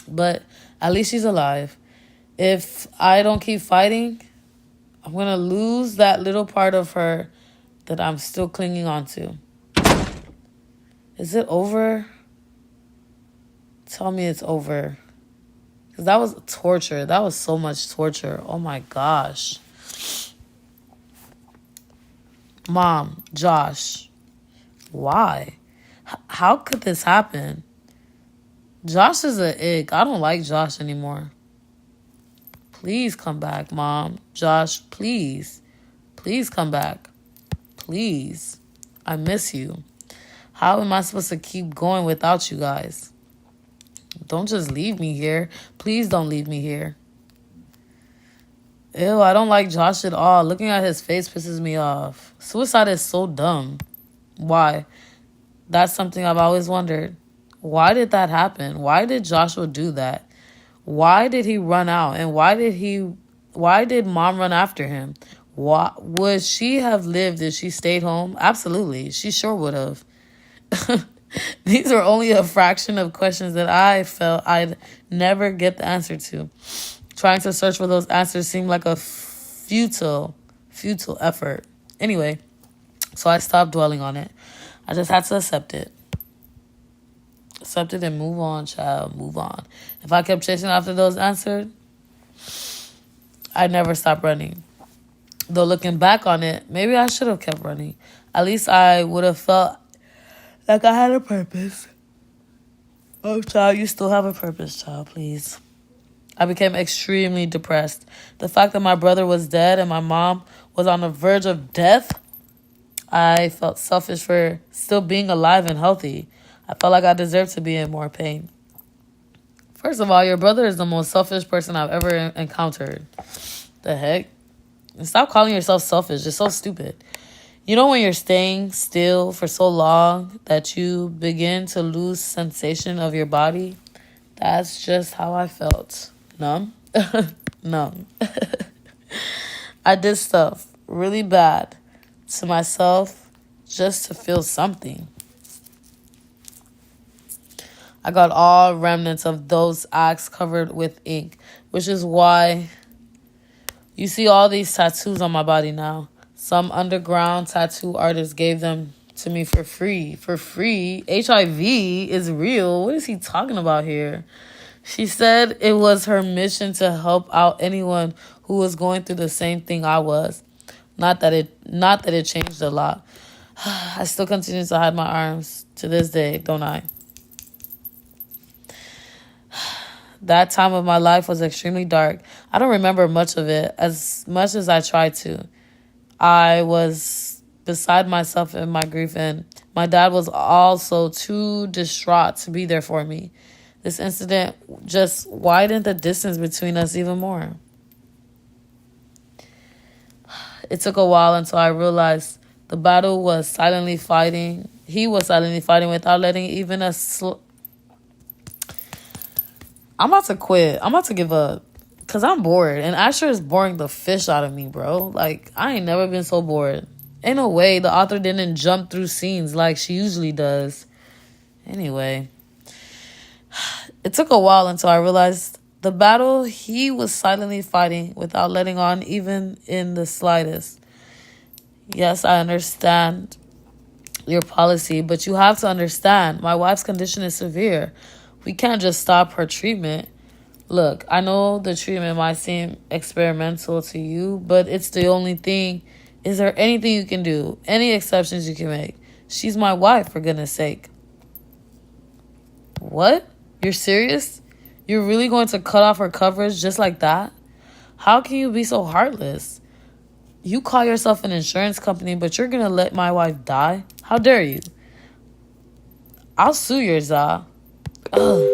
But at least she's alive. If I don't keep fighting, I'm going to lose that little part of her that I'm still clinging on to. Is it over? Tell me it's over. Because that was torture. That was so much torture. Oh my gosh. Mom, Josh, why? How could this happen? Josh is an ick. I don't like Josh anymore. Please come back, Mom. Josh, please. Please come back. Please. I miss you. How am I supposed to keep going without you guys? Don't just leave me here. Please don't leave me here. Ew, I don't like Josh at all. Looking at his face pisses me off. Suicide is so dumb. Why? That's something I've always wondered. Why did that happen? Why did Joshua do that? Why did he run out? And why did Mom run after him? Would she have lived if she stayed home? Absolutely. She sure would have. These are only a fraction of questions that I felt I'd never get the answer to. Trying to search for those answers seemed like a futile effort. Anyway, so I stopped dwelling on it. I just had to accept it. Accept it and move on, child. Move on. If I kept chasing after those answers, I'd never stop running. Though looking back on it, maybe I should have kept running. At least I would have felt like I had a purpose. Oh, child, you still have a purpose, child, please. I became extremely depressed. The fact that my brother was dead and my mom was on the verge of death, I felt selfish for still being alive and healthy. I felt like I deserved to be in more pain. First of all, your brother is the most selfish person I've ever encountered. The heck? And stop calling yourself selfish. It's so stupid. You know when you're staying still for so long that you begin to lose sensation of your body? That's just how I felt. Numb? Numb. I did stuff really bad to myself just to feel something. I got all remnants of those acts covered with ink, which is why you see all these tattoos on my body now. Some underground tattoo artist gave them to me for free. For free? HIV is real. What is he talking about here? She said it was her mission to help out anyone who was going through the same thing I was. Not that it changed a lot. I still continue to hide my arms to this day, don't I? That time of my life was extremely dark. I don't remember much of it, as much as I tried to. I was beside myself in my grief, and my dad was also too distraught to be there for me. This incident just widened the distance between us even more. It took a while until I realized the battle was silently fighting. He was silently fighting without letting even I'm about to quit. I'm about to give up. Because I'm bored. And Asher is boring the fish out of me, bro. Like, I ain't never been so bored. Ain't no way the author didn't jump through scenes like she usually does. Anyway. It took a while until I realized the battle he was silently fighting without letting on even in the slightest. Yes, I understand your policy, but you have to understand my wife's condition is severe. We can't just stop her treatment. Look, I know the treatment might seem experimental to you, but it's the only thing. Is there anything you can do? Any exceptions you can make? She's my wife, for goodness sake. What? You're serious? You're really going to cut off her coverage just like that? How can you be so heartless? You call yourself an insurance company, but you're going to let my wife die? How dare you? I'll sue your za. Ugh.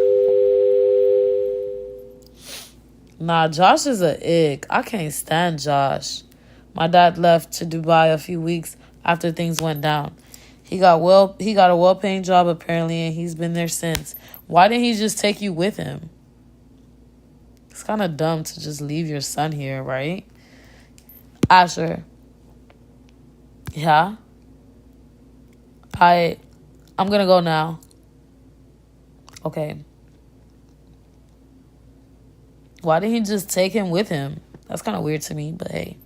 Nah, Josh is a ick. I can't stand Josh. My dad left to Dubai a few weeks after things went down. He got a well-paying job apparently, and he's been there since. Why didn't he just take you with him? It's kind of dumb to just leave your son here, right? Asher. Yeah? I'm gonna go now. Okay. Why didn't he just take him with him? That's kind of weird to me, but hey.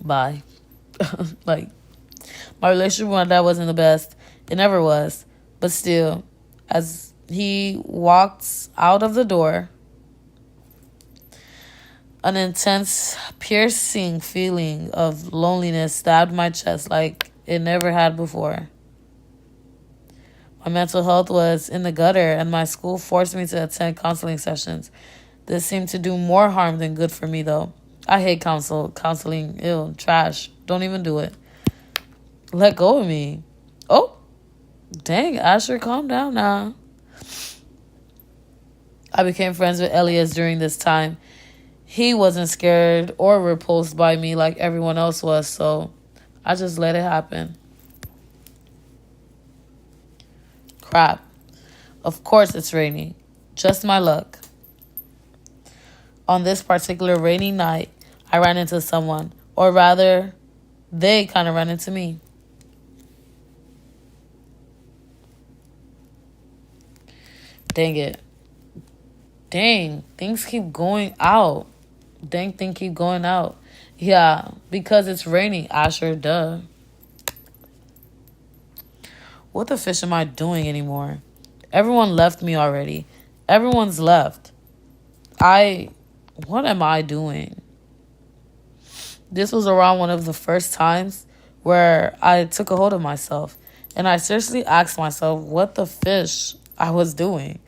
Bye. Like, my relationship with my dad wasn't the best. It never was. But still, as he walked out of the door, an intense, piercing feeling of loneliness stabbed my chest like it never had before. My mental health was in the gutter, and my school forced me to attend counseling sessions. This seemed to do more harm than good for me, though. I hate counseling. Ew, trash. Don't even do it. Let go of me. Oh, dang, Asher, calm down now. I became friends with Elias during this time. He wasn't scared or repulsed by me like everyone else was, so I just let it happen. Crap. Of course it's raining. Just my luck. On this particular rainy night, I ran into someone, or rather, they kind of ran into me. Dang it. Dang, things keep going out. Things keep going out. Yeah, because it's raining, Asher, duh. What the fish am I doing anymore? Everyone left me already. Everyone's left. What am I doing? This was around one of the first times where I took a hold of myself. And I seriously asked myself what the fish I was doing.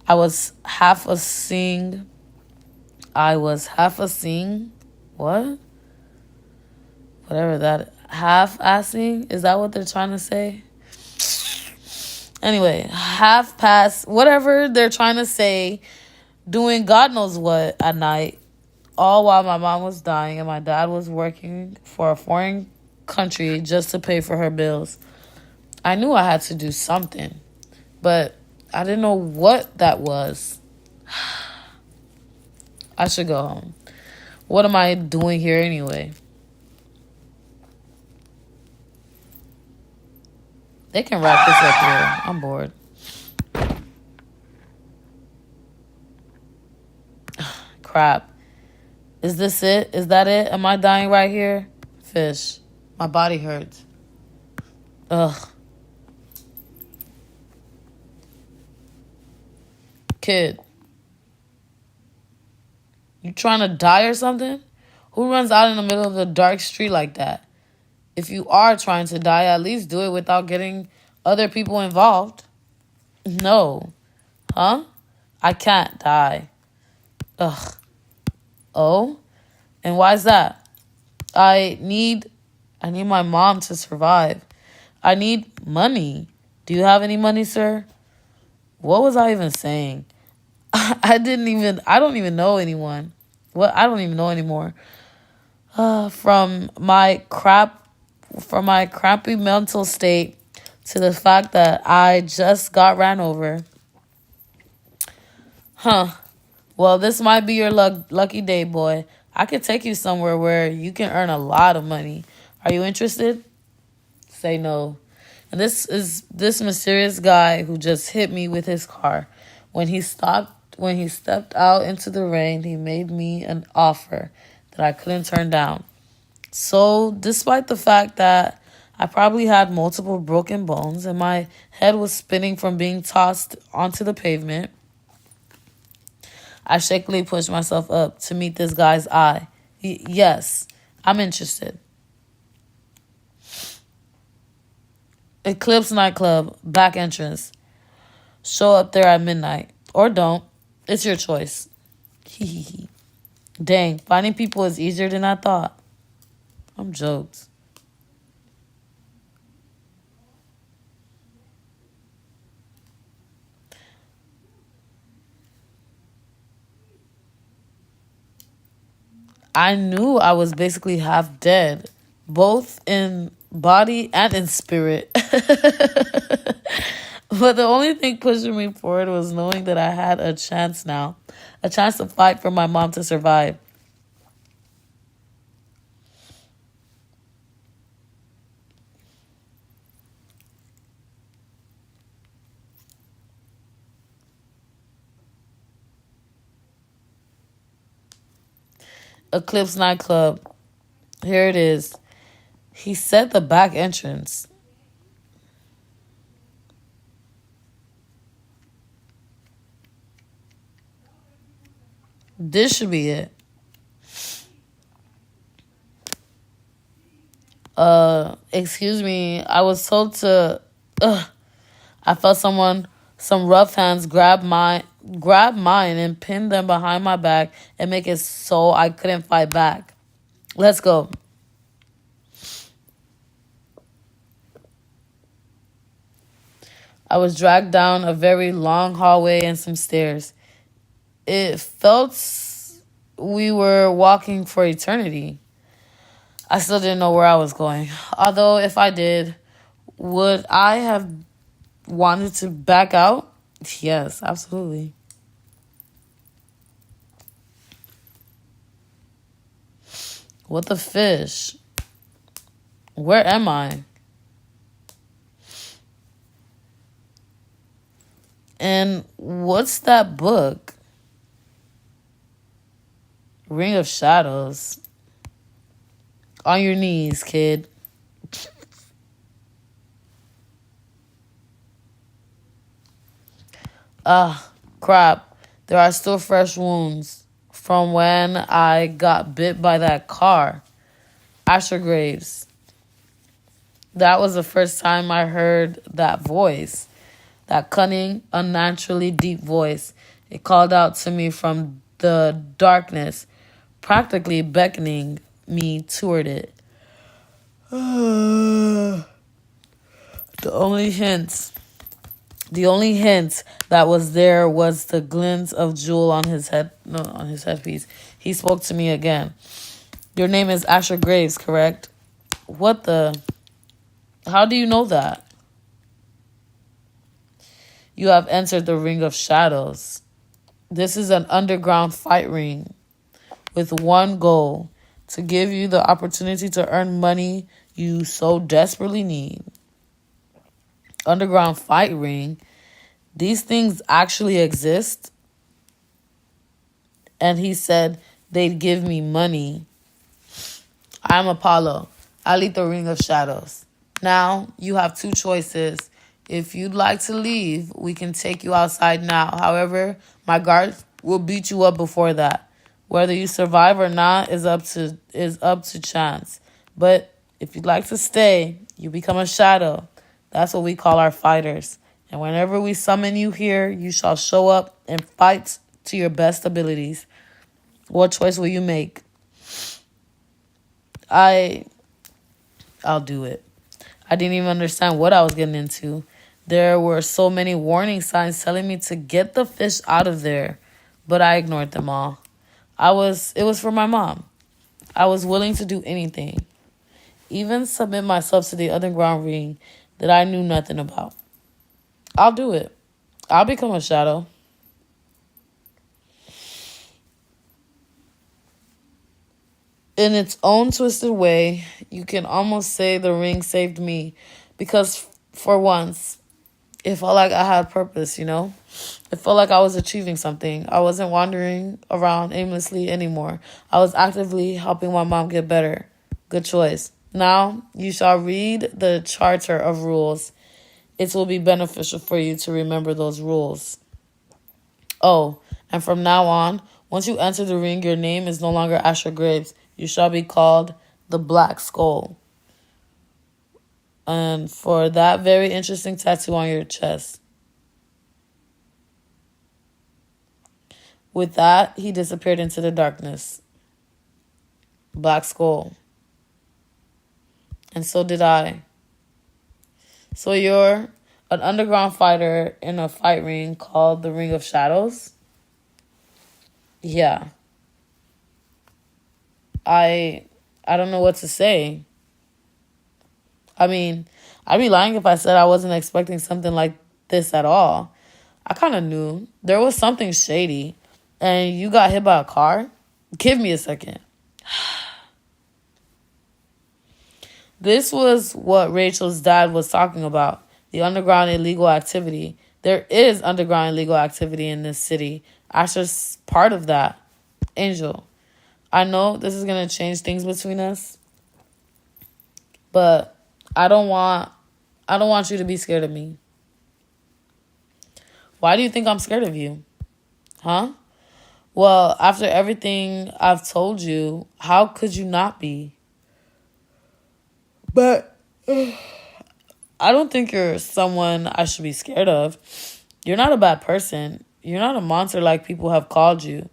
I was half a seeing. What? Whatever that. Half-assing? Is that what they're trying to say? Anyway, half-past. Whatever they're trying to say. Doing God knows what at night. All while my mom was dying and my dad was working for a foreign country just to pay for her bills. I knew I had to do something, but I didn't know what that was. I should go home. What am I doing here anyway? They can wrap this up here. I'm bored. Crap. Is this it? Is that it? Am I dying right here? Fish. My body hurts. Ugh. Kid, you trying to die or something? Who runs out in the middle of the dark street like that? If you are trying to die, at least do it without getting other people involved. No. Huh? I can't die. Ugh. Oh? And why is that? I need my mom to survive. I need money. Do you have any money, sir? What was I even saying? I don't even know anyone. What? I don't even know anymore. From my crappy mental state to the fact that I just got ran over. Huh. Well, this might be your lucky day, boy. I could take you somewhere where you can earn a lot of money. Are you interested? Say no. And this is this mysterious guy who just hit me with his car. When he stepped out into the rain, he made me an offer that I couldn't turn down. So, despite the fact that I probably had multiple broken bones and my head was spinning from being tossed onto the pavement, I shakily pushed myself up to meet this guy's eye. Yes, I'm interested. Eclipse nightclub, back entrance. Show up there at midnight. Or don't. It's your choice. Dang, finding people is easier than I thought. I'm jokes. I knew I was basically half dead, both in body and in spirit. But the only thing pushing me forward was knowing that I had a chance now, a chance to fight for my mom to survive. Eclipse nightclub. Here it is. He said the back entrance. This should be it. Excuse me. I was told to. I felt some rough hands grab mine and pin them behind my back and make it so I couldn't fight back. Let's go. I was dragged down a very long hallway and some stairs. It felt we were walking for eternity. I still didn't know where I was going. Although if I did, would I have wanted to back out? Yes, absolutely. What the fish? Where am I? And what's that book? Ring of Shadows. On your knees, kid. Crap. There are still fresh wounds from when I got bit by that car. Asher Graves. That was the first time I heard that voice. That cunning, unnaturally deep voice. It called out to me from the darkness, practically beckoning me toward it. The only hint that was there was the glint of jewel on his headpiece. He spoke to me again. Your name is Asher Graves, correct? What the? How do you know that? You have entered the Ring of Shadows. This is an underground fight ring with one goal: to give you the opportunity to earn money you so desperately need. Underground fight ring? These things actually exist? And he said they'd give me money. I'm Apollo. I lead the Ring of Shadows. Now you have two choices. If you'd like to leave, we can take you outside now. However, my guard will beat you up before that. Whether you survive or not is up to chance. But if you'd like to stay, you become a shadow. That's what we call our fighters. And whenever we summon you here, you shall show up and fight to your best abilities. What choice will you make? I'll do it. I didn't even understand what I was getting into. There were so many warning signs telling me to get the fish out of there, but I ignored them all. It was for my mom. I was willing to do anything, even submit myself to the underground ring that I knew nothing about. I'll do it. I'll become a shadow. In its own twisted way, you can almost say the ring saved me because for once, it felt like I had purpose, you know? It felt like I was achieving something. I wasn't wandering around aimlessly anymore. I was actively helping my mom get better. Good choice. Now, you shall read the Charter of Rules. It will be beneficial for you to remember those rules. Oh, and from now on, once you enter the ring, your name is no longer Asher Graves. You shall be called the Black Skull. And for that very interesting tattoo on your chest. With that, he disappeared into the darkness. Black Skull. And so did I. So you're an underground fighter in a fight ring called the Ring of Shadows? Yeah. I don't know what to say. I mean, I'd be lying if I said I wasn't expecting something like this at all. I kind of knew there was something shady. And you got hit by a car? Give me a second. This was what Rachel's dad was talking about. The underground illegal activity. There is underground illegal activity in this city. Asher's part of that. Angel, I know this is going to change things between us. But I don't want you to be scared of me. Why do you think I'm scared of you? Huh? Well, after everything I've told you, how could you not be? But I don't think you're someone I should be scared of. You're not a bad person. You're not a monster like people have called you.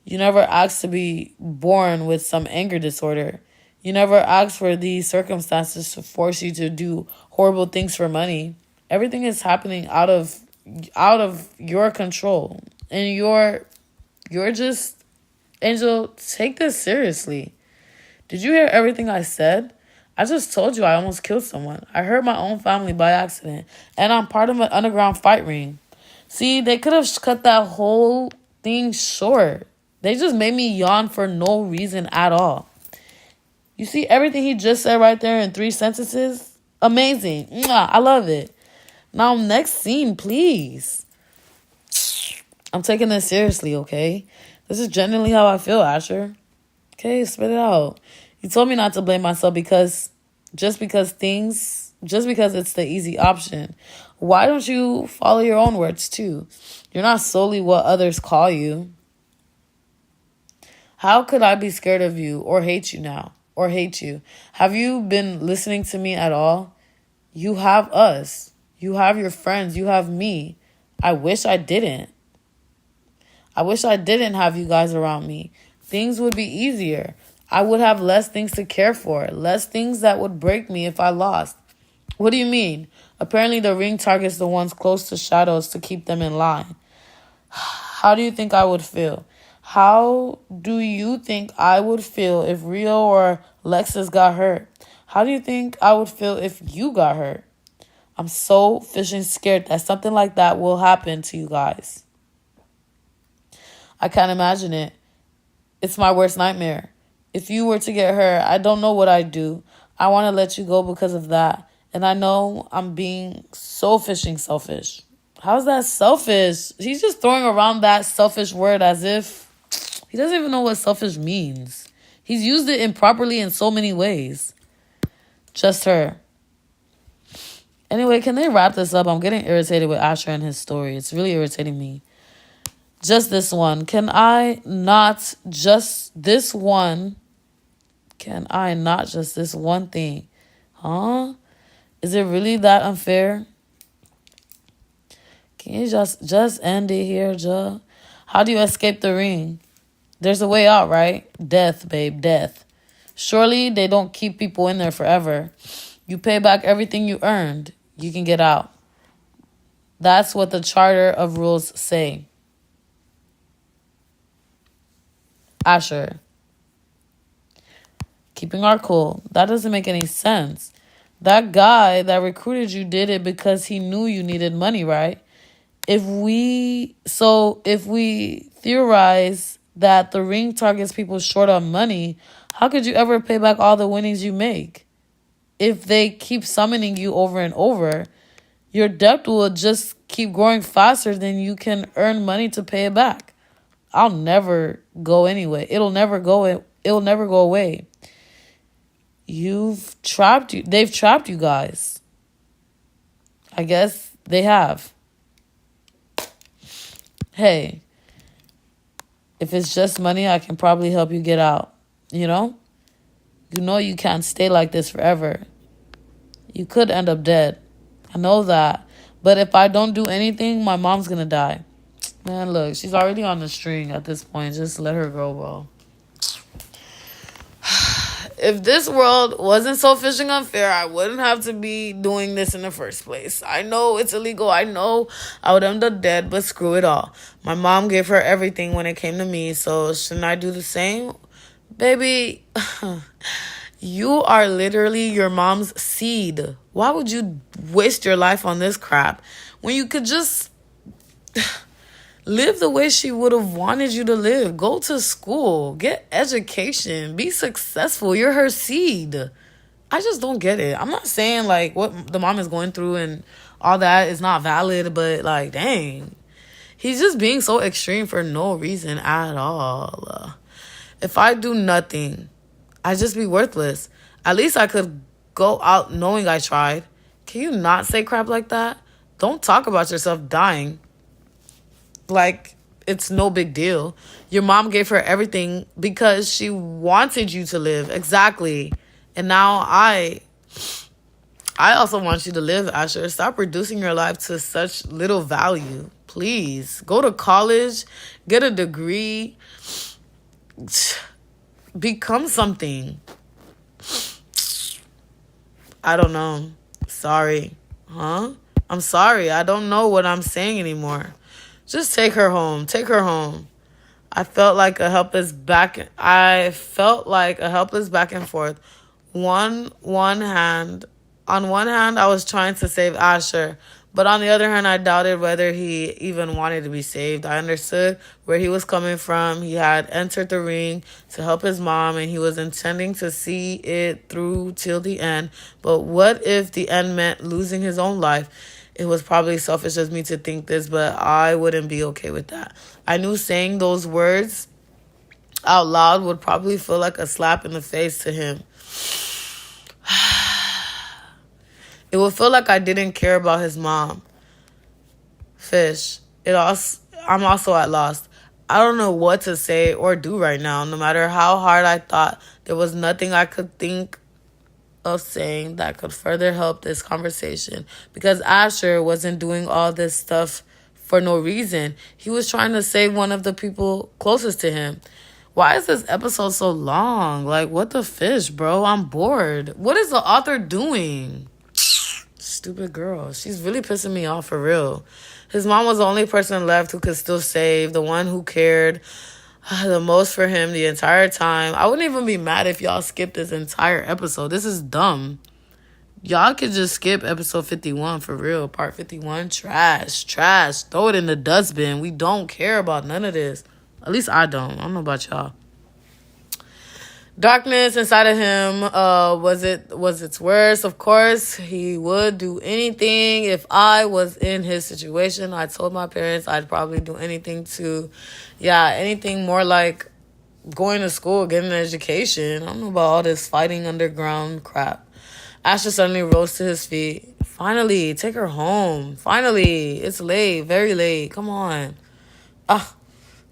You never asked to be born with some anger disorder. You never asked for these circumstances to force you to do horrible things for money. Everything is happening out of your control. And you're just, Angel, take this seriously. Did you hear everything I said? I just told you I almost killed someone. I hurt my own family by accident. And I'm part of an underground fight ring. See, they could have cut that whole thing short. They just made me yawn for no reason at all. You see everything he just said right there in 3 sentences? Amazing. Mwah, I love it. Now, next scene, please. I'm taking this seriously, okay? This is genuinely how I feel, Asher. Okay, spit it out. You told me not to blame myself because it's the easy option. Why don't you follow your own words too? You're not solely what others call you. How could I be scared of you or hate you now? Or hate you? Have you been listening to me at all? You have us. You have your friends. You have me. I wish I didn't. I wish I didn't have you guys around me. Things would be easier. I would have less things to care for. Less things that would break me if I lost. What do you mean? Apparently the ring targets the ones close to shadows to keep them in line. How do you think I would feel? How do you think I would feel if Rio or Lexus got hurt? How do you think I would feel if you got hurt? I'm so fishing scared that something like that will happen to you guys. I can't imagine it. It's my worst nightmare. If you were to get hurt, I don't know what I'd do. I want to let you go because of that. And I know I'm being so fishing selfish. How's that selfish? He's just throwing around that selfish word as if he doesn't even know what selfish means. He's used it improperly in so many ways. Just her. Anyway, can they wrap this up? I'm getting irritated with Asher and his story. It's really irritating me. Just this one. Can I not just this one? Can I not just this one thing? Huh? Is it really that unfair? Can you just end it here, Joe? How do you escape the ring? There's a way out, right? Death, babe, death. Surely they don't keep people in there forever. You pay back everything you earned. You can get out. That's what the Charter of Rules say. Asher. Keeping our cool. That doesn't make any sense. That guy that recruited you did it because he knew you needed money, right? If we theorize that the ring targets people short on money, how could you ever pay back all the winnings you make? If they keep summoning you over and over, your debt will just keep growing faster than you can earn money to pay it back. I'll never go anyway. It'll never go away. They've trapped you guys. I guess they have. Hey, if it's just money, I can probably help you get out. You know you can't stay like this forever. You could end up dead. I know that. But if I don't do anything, my mom's gonna die. Man, look, she's already on the string at this point. Just let her go, bro. If this world wasn't so fishing unfair, I wouldn't have to be doing this in the first place. I know it's illegal. I know I would end up dead, but screw it all. My mom gave her everything when it came to me, so shouldn't I do the same? Baby, you are literally your mom's seed. Why would you waste your life on this crap when you could just live the way she would have wanted you to live? Go to school, get education, be successful. You're her seed. I just don't get it. I'm not saying like what the mom is going through and all that is not valid, but like, dang. He's just being so extreme for no reason at all. If I do nothing, I'd just be worthless. At least I could go out knowing I tried. Can you not say crap like that? Don't talk about yourself dying like it's no big deal. Your mom gave her everything because she wanted you to live. Exactly. And now I also want you to live, Asher. Stop reducing your life to such little value. Please. Go to college. Get a degree. Become something. I don't know. Sorry. Huh? I'm sorry. I don't know what I'm saying anymore. Just take her home. Take her home. I felt like a helpless back and forth. On one hand, I was trying to save Asher, but on the other hand, I doubted whether he even wanted to be saved. I understood where he was coming from. He had entered the ring to help his mom, and he was intending to see it through till the end. But what if the end meant losing his own life? It was probably selfish of me to think this, but I wouldn't be okay with that. I knew saying those words out loud would probably feel like a slap in the face to him. It would feel like I didn't care about his mom. Fish. I'm also at loss. I don't know what to say or do right now. No matter how hard I thought, there was nothing I could think of saying that could further help this conversation. Because Asher wasn't doing all this stuff for no reason. He was trying to save one of the people closest to him. Why is this episode so long? Like, what the fish, bro? I'm bored. What is the author doing? Stupid girl. She's really pissing me off for real. His mom was the only person left who could still save, the one who cared the most for him the entire time. I wouldn't even be mad if y'all skipped this entire episode. This is dumb. Y'all could just skip episode 51 for real. Part 51, trash. Throw it in the dustbin. We don't care about none of this. At least I don't. I don't know about y'all. Darkness inside of him was its worst. Of course, he would do anything. If I was in his situation, I told my parents I'd probably do anything anything more like going to school, getting an education. I don't know about all this fighting underground crap. Asher suddenly rose to his feet. Finally, take her home. Finally, it's late, very late. Come on. Ah,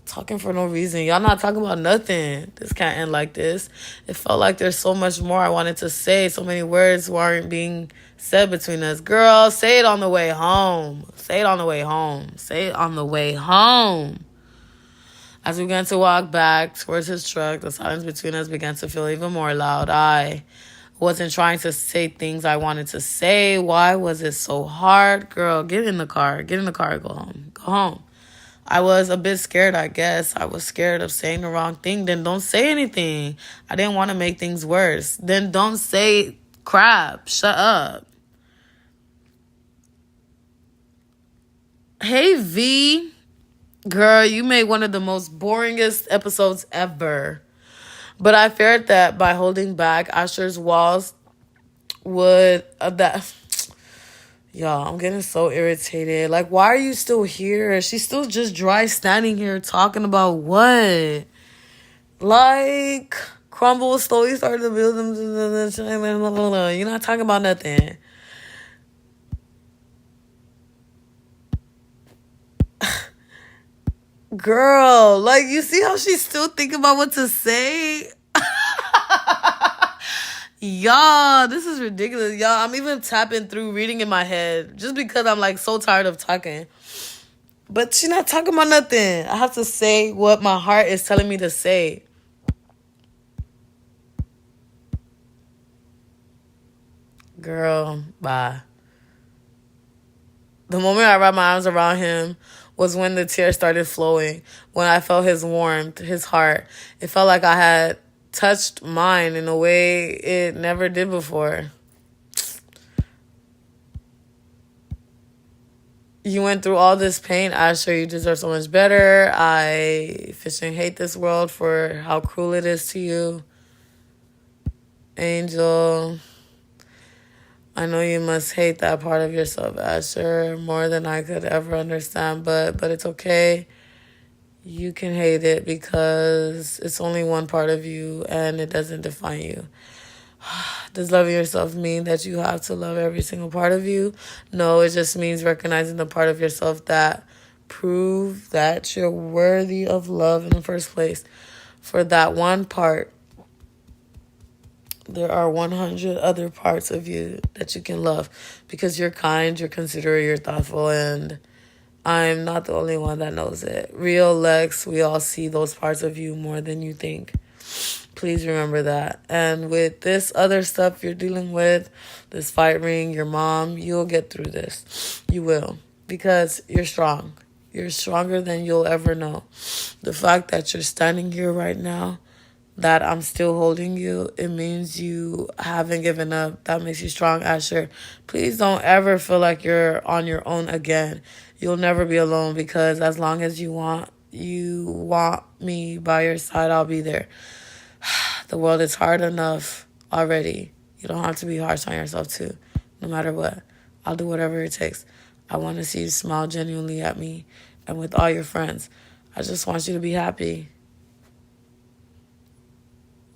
talking for no reason. Y'all not talking about nothing. This can't end like this. It felt like there's so much more I wanted to say. So many words weren't being said between us. Girl, say it on the way home. Say it on the way home. Say it on the way home. As we began to walk back towards his truck, the silence between us began to feel even more loud. I wasn't trying to say things I wanted to say. Why was it so hard? Girl, get in the car. Get in the car. Go home. Go home. I was a bit scared, I guess. I was scared of saying the wrong thing. Then don't say anything. I didn't want to make things worse. Then don't say crap. Shut up. Hey, V. Girl, you made one of the most boringest episodes ever. But I feared that by holding back, Asher's walls would... Y'all, I'm getting so irritated. Like, why are you still here? She's still just dry standing here talking about what? Like, crumble slowly started to build them. You're not talking about nothing. Girl, like, you see how she's still thinking about what to say? Y'all, this is ridiculous. Y'all, I'm even tapping through reading in my head just because I'm like so tired of talking. But she's not talking about nothing. I have to say what my heart is telling me to say. Girl, bye. The moment I wrapped my arms around him was when the tears started flowing, when I felt his warmth, his heart. It felt like I had touched mine in a way it never did before. You went through all this pain, Asher. You deserve so much better. I fishing hate this world for how cruel it is to you. Angel, I know you must hate that part of yourself, Asher, more than I could ever understand, but it's okay. You can hate it because it's only one part of you and it doesn't define you. Does loving yourself mean that you have to love every single part of you? No, it just means recognizing the part of yourself that prove that you're worthy of love in the first place. For that one part, there are 100 other parts of you that you can love because you're kind, you're considerate, you're thoughtful, and I'm not the only one that knows it. Real Lex, we all see those parts of you more than you think. Please remember that. And with this other stuff you're dealing with, this fight ring, your mom, you'll get through this. You will. Because you're strong. You're stronger than you'll ever know. The fact that you're standing here right now, that I'm still holding you, it means you haven't given up. That makes you strong, Asher. Please don't ever feel like you're on your own again. You'll never be alone because as long as you want me by your side, I'll be there. The world is hard enough already. You don't have to be harsh on yourself too, no matter what. I'll do whatever it takes. I want to see you smile genuinely at me and with all your friends. I just want you to be happy.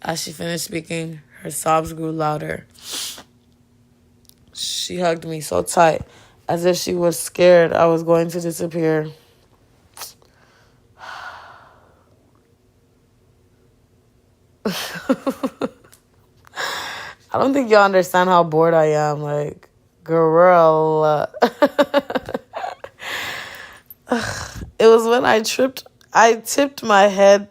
As she finished speaking, her sobs grew louder. She hugged me so tight, as if she was scared I was going to disappear. I don't think y'all understand how bored I am. Like, girl. It was when I tipped my head.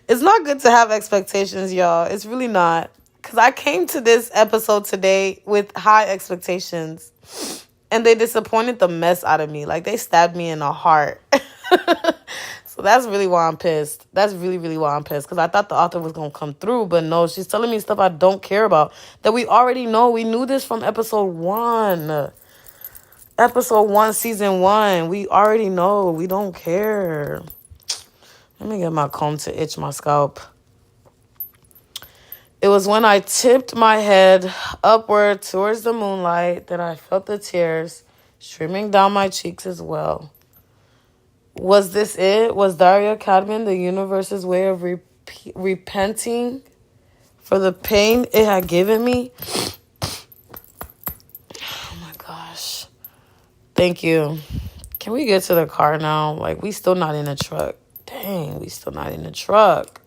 It's not good to have expectations, y'all. It's really not. Because I came to this episode today with high expectations. And they disappointed the mess out of me. Like, they stabbed me in the heart. So that's really why I'm pissed. That's really, really why I'm pissed. Because I thought the author was going to come through. But no, she's telling me stuff I don't care about. That we already know. We knew this from episode 1. Episode 1, season 1. We already know. We don't care. Let me get my comb to itch my scalp. It was when I tipped my head upward towards the moonlight that I felt the tears streaming down my cheeks as well. Was this it? Was Daria Cadman the universe's way of repenting for the pain it had given me? Oh my gosh. Thank you. Can we get to the car now? Like, we still not in the truck. Dang, we still not in the truck.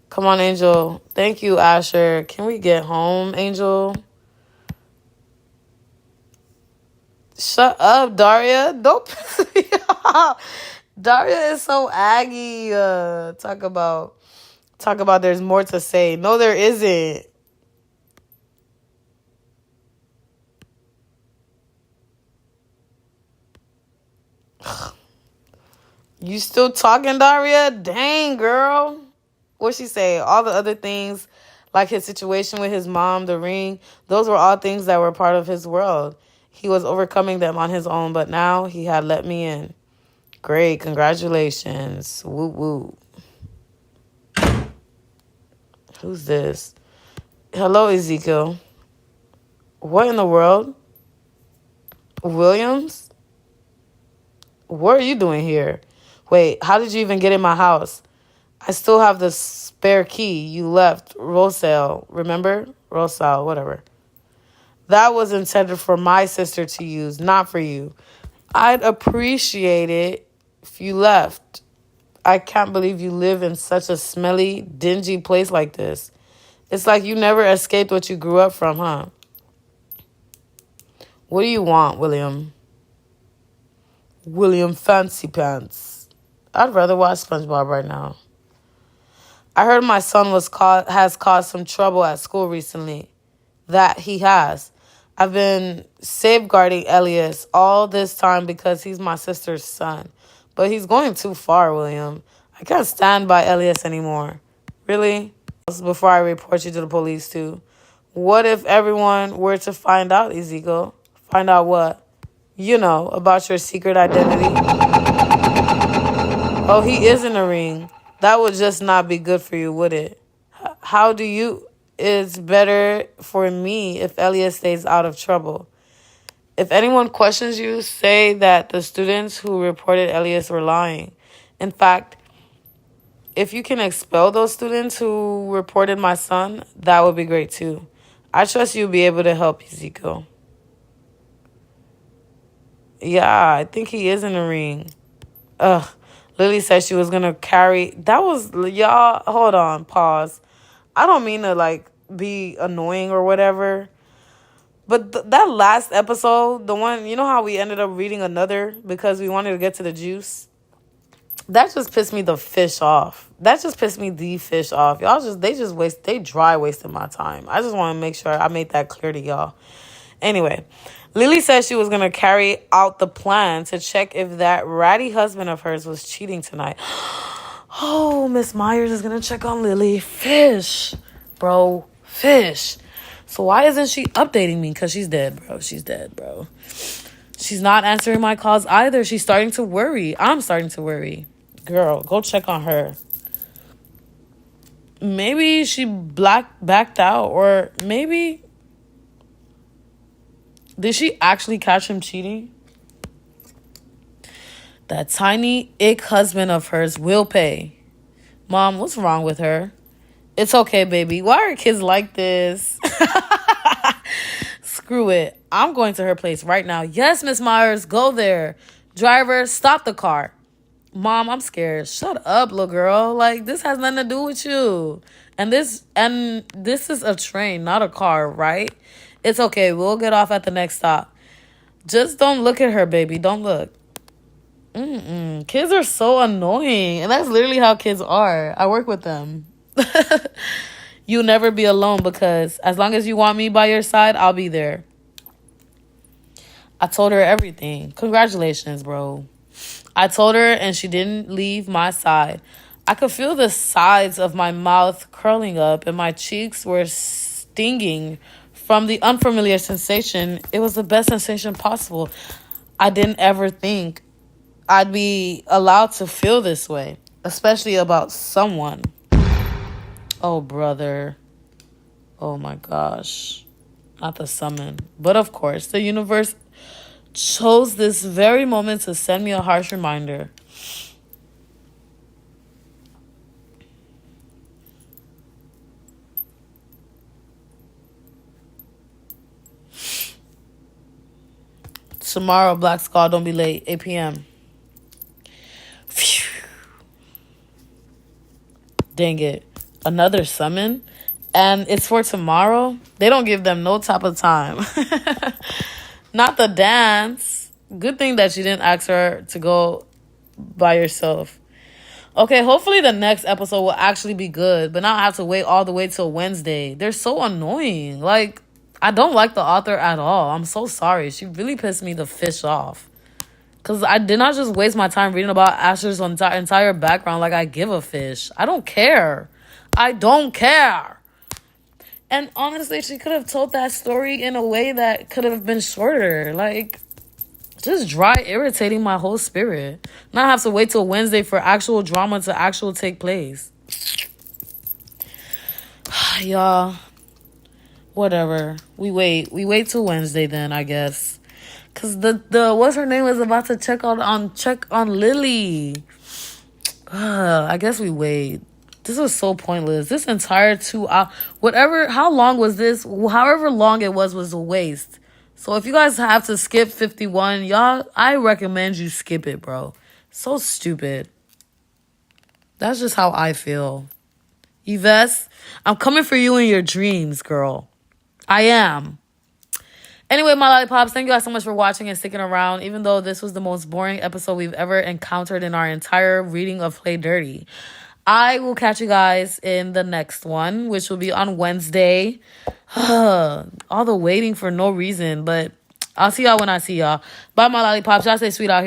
Come on, Angel. Thank you, Asher. Can we get home, Angel? Shut up, Daria. Don't piss me off. Daria is so aggy. Talk about there's more to say. No, there isn't. You still talking, Daria? Dang, girl. What'd she say? All the other things, like his situation with his mom, the ring, those were all things that were part of his world. He was overcoming them on his own, but now he had let me in. Great, congratulations. Woo woo. Who's this? Hello, Ezekiel. What in the world? Williams? What are you doing here? Wait, how did you even get in my house? I still have the spare key you left, Rosal. Remember? Rosal, whatever. That was intended for my sister to use, not for you. I'd appreciate it if you left. I can't believe you live in such a smelly, dingy place like this. It's like you never escaped what you grew up from, huh? What do you want, William? William Fancy Pants. I'd rather watch SpongeBob right now. I heard my son has caused some trouble at school recently. That he has. I've been safeguarding Elias all this time because he's my sister's son. But he's going too far, William. I can't stand by Elias anymore. Really? Before I report you to the police, too. What if everyone were to find out, Ezekiel? Find out what? You know, about your secret identity. Oh, he is in the ring. That would just not be good for you, would it? How do you... It's better for me if Elias stays out of trouble. If anyone questions you, say that the students who reported Elias were lying. In fact, if you can expel those students who reported my son, that would be great too. I trust you'll be able to help Ezekiel. Yeah, I think he is in the ring. Ugh. Lily said she was going to carry... That was... Y'all, hold on. Pause. I don't mean to, be annoying or whatever. But that last episode, the one... You know how we ended up reading another because we wanted to get to the juice? That just pissed me the fish off. That just pissed me the fish off. Y'all just... They dry wasted my time. I just want to make sure I made that clear to y'all. Anyway... Lily said she was going to carry out the plan to check if that ratty husband of hers was cheating tonight. Oh, Miss Myers is going to check on Lily. Fish. Bro, fish. So why isn't she updating me? Because she's dead, bro. She's dead, bro. She's not answering my calls either. She's starting to worry. I'm starting to worry. Girl, go check on her. Maybe she backed out, or maybe... Did she actually catch him cheating? That tiny ick husband of hers will pay. Mom, what's wrong with her? It's okay, baby. Why are kids like this? Screw it. I'm going to her place right now. Yes, Miss Myers, go there. Driver, stop the car. Mom, I'm scared. Shut up, little girl. This has nothing to do with you. And this is a train, not a car, right? It's okay. We'll get off at the next stop. Just don't look at her, baby. Don't look. Kids are so annoying. And that's literally how kids are. I work with them. You'll never be alone because as long as you want me by your side, I'll be there. I told her everything. Congratulations, bro. I told her and she didn't leave my side. I could feel the sides of my mouth curling up and my cheeks were stinging from the unfamiliar sensation. It was the best sensation possible. I didn't ever think I'd be allowed to feel this way, especially about someone. Oh, brother. Oh, my gosh. Not the summon. But, of course, the universe chose this very moment to send me a harsh reminder. Tomorrow, Black Skull, don't be late. 8 p.m. Phew. Dang it. Another summon? And it's for tomorrow? They don't give them no type of time. Not the dance. Good thing that you didn't ask her to go by yourself. Okay, hopefully the next episode will actually be good, but not have to wait all the way till Wednesday. They're so annoying. Like, I don't like the author at all. I'm so sorry. She really pissed me the fish off. Because I did not just waste my time reading about Asher's entire background like I give a fish. I don't care. I don't care. And honestly, she could have told that story in a way that could have been shorter. Like, just dry irritating my whole spirit. Not have to wait till Wednesday for actual drama to actually take place. Y'all, whatever. We wait till Wednesday then, I guess. Cause the what's her name is about to check on Lily. I guess we wait. This was so pointless. This entire 2 hours, how long was this? However long it was a waste. So if you guys have to skip 51, y'all, I recommend you skip it, bro. So stupid. That's just how I feel. Yves, I'm coming for you in your dreams, girl. I am. Anyway, my lollipops, thank you guys so much for watching and sticking around, even though this was the most boring episode we've ever encountered in our entire reading of Play Dirty. I will catch you guys in the next one, which will be on Wednesday. All the waiting for no reason, but I'll see y'all when I see y'all. Bye, my lollipops. Y'all stay sweet out here.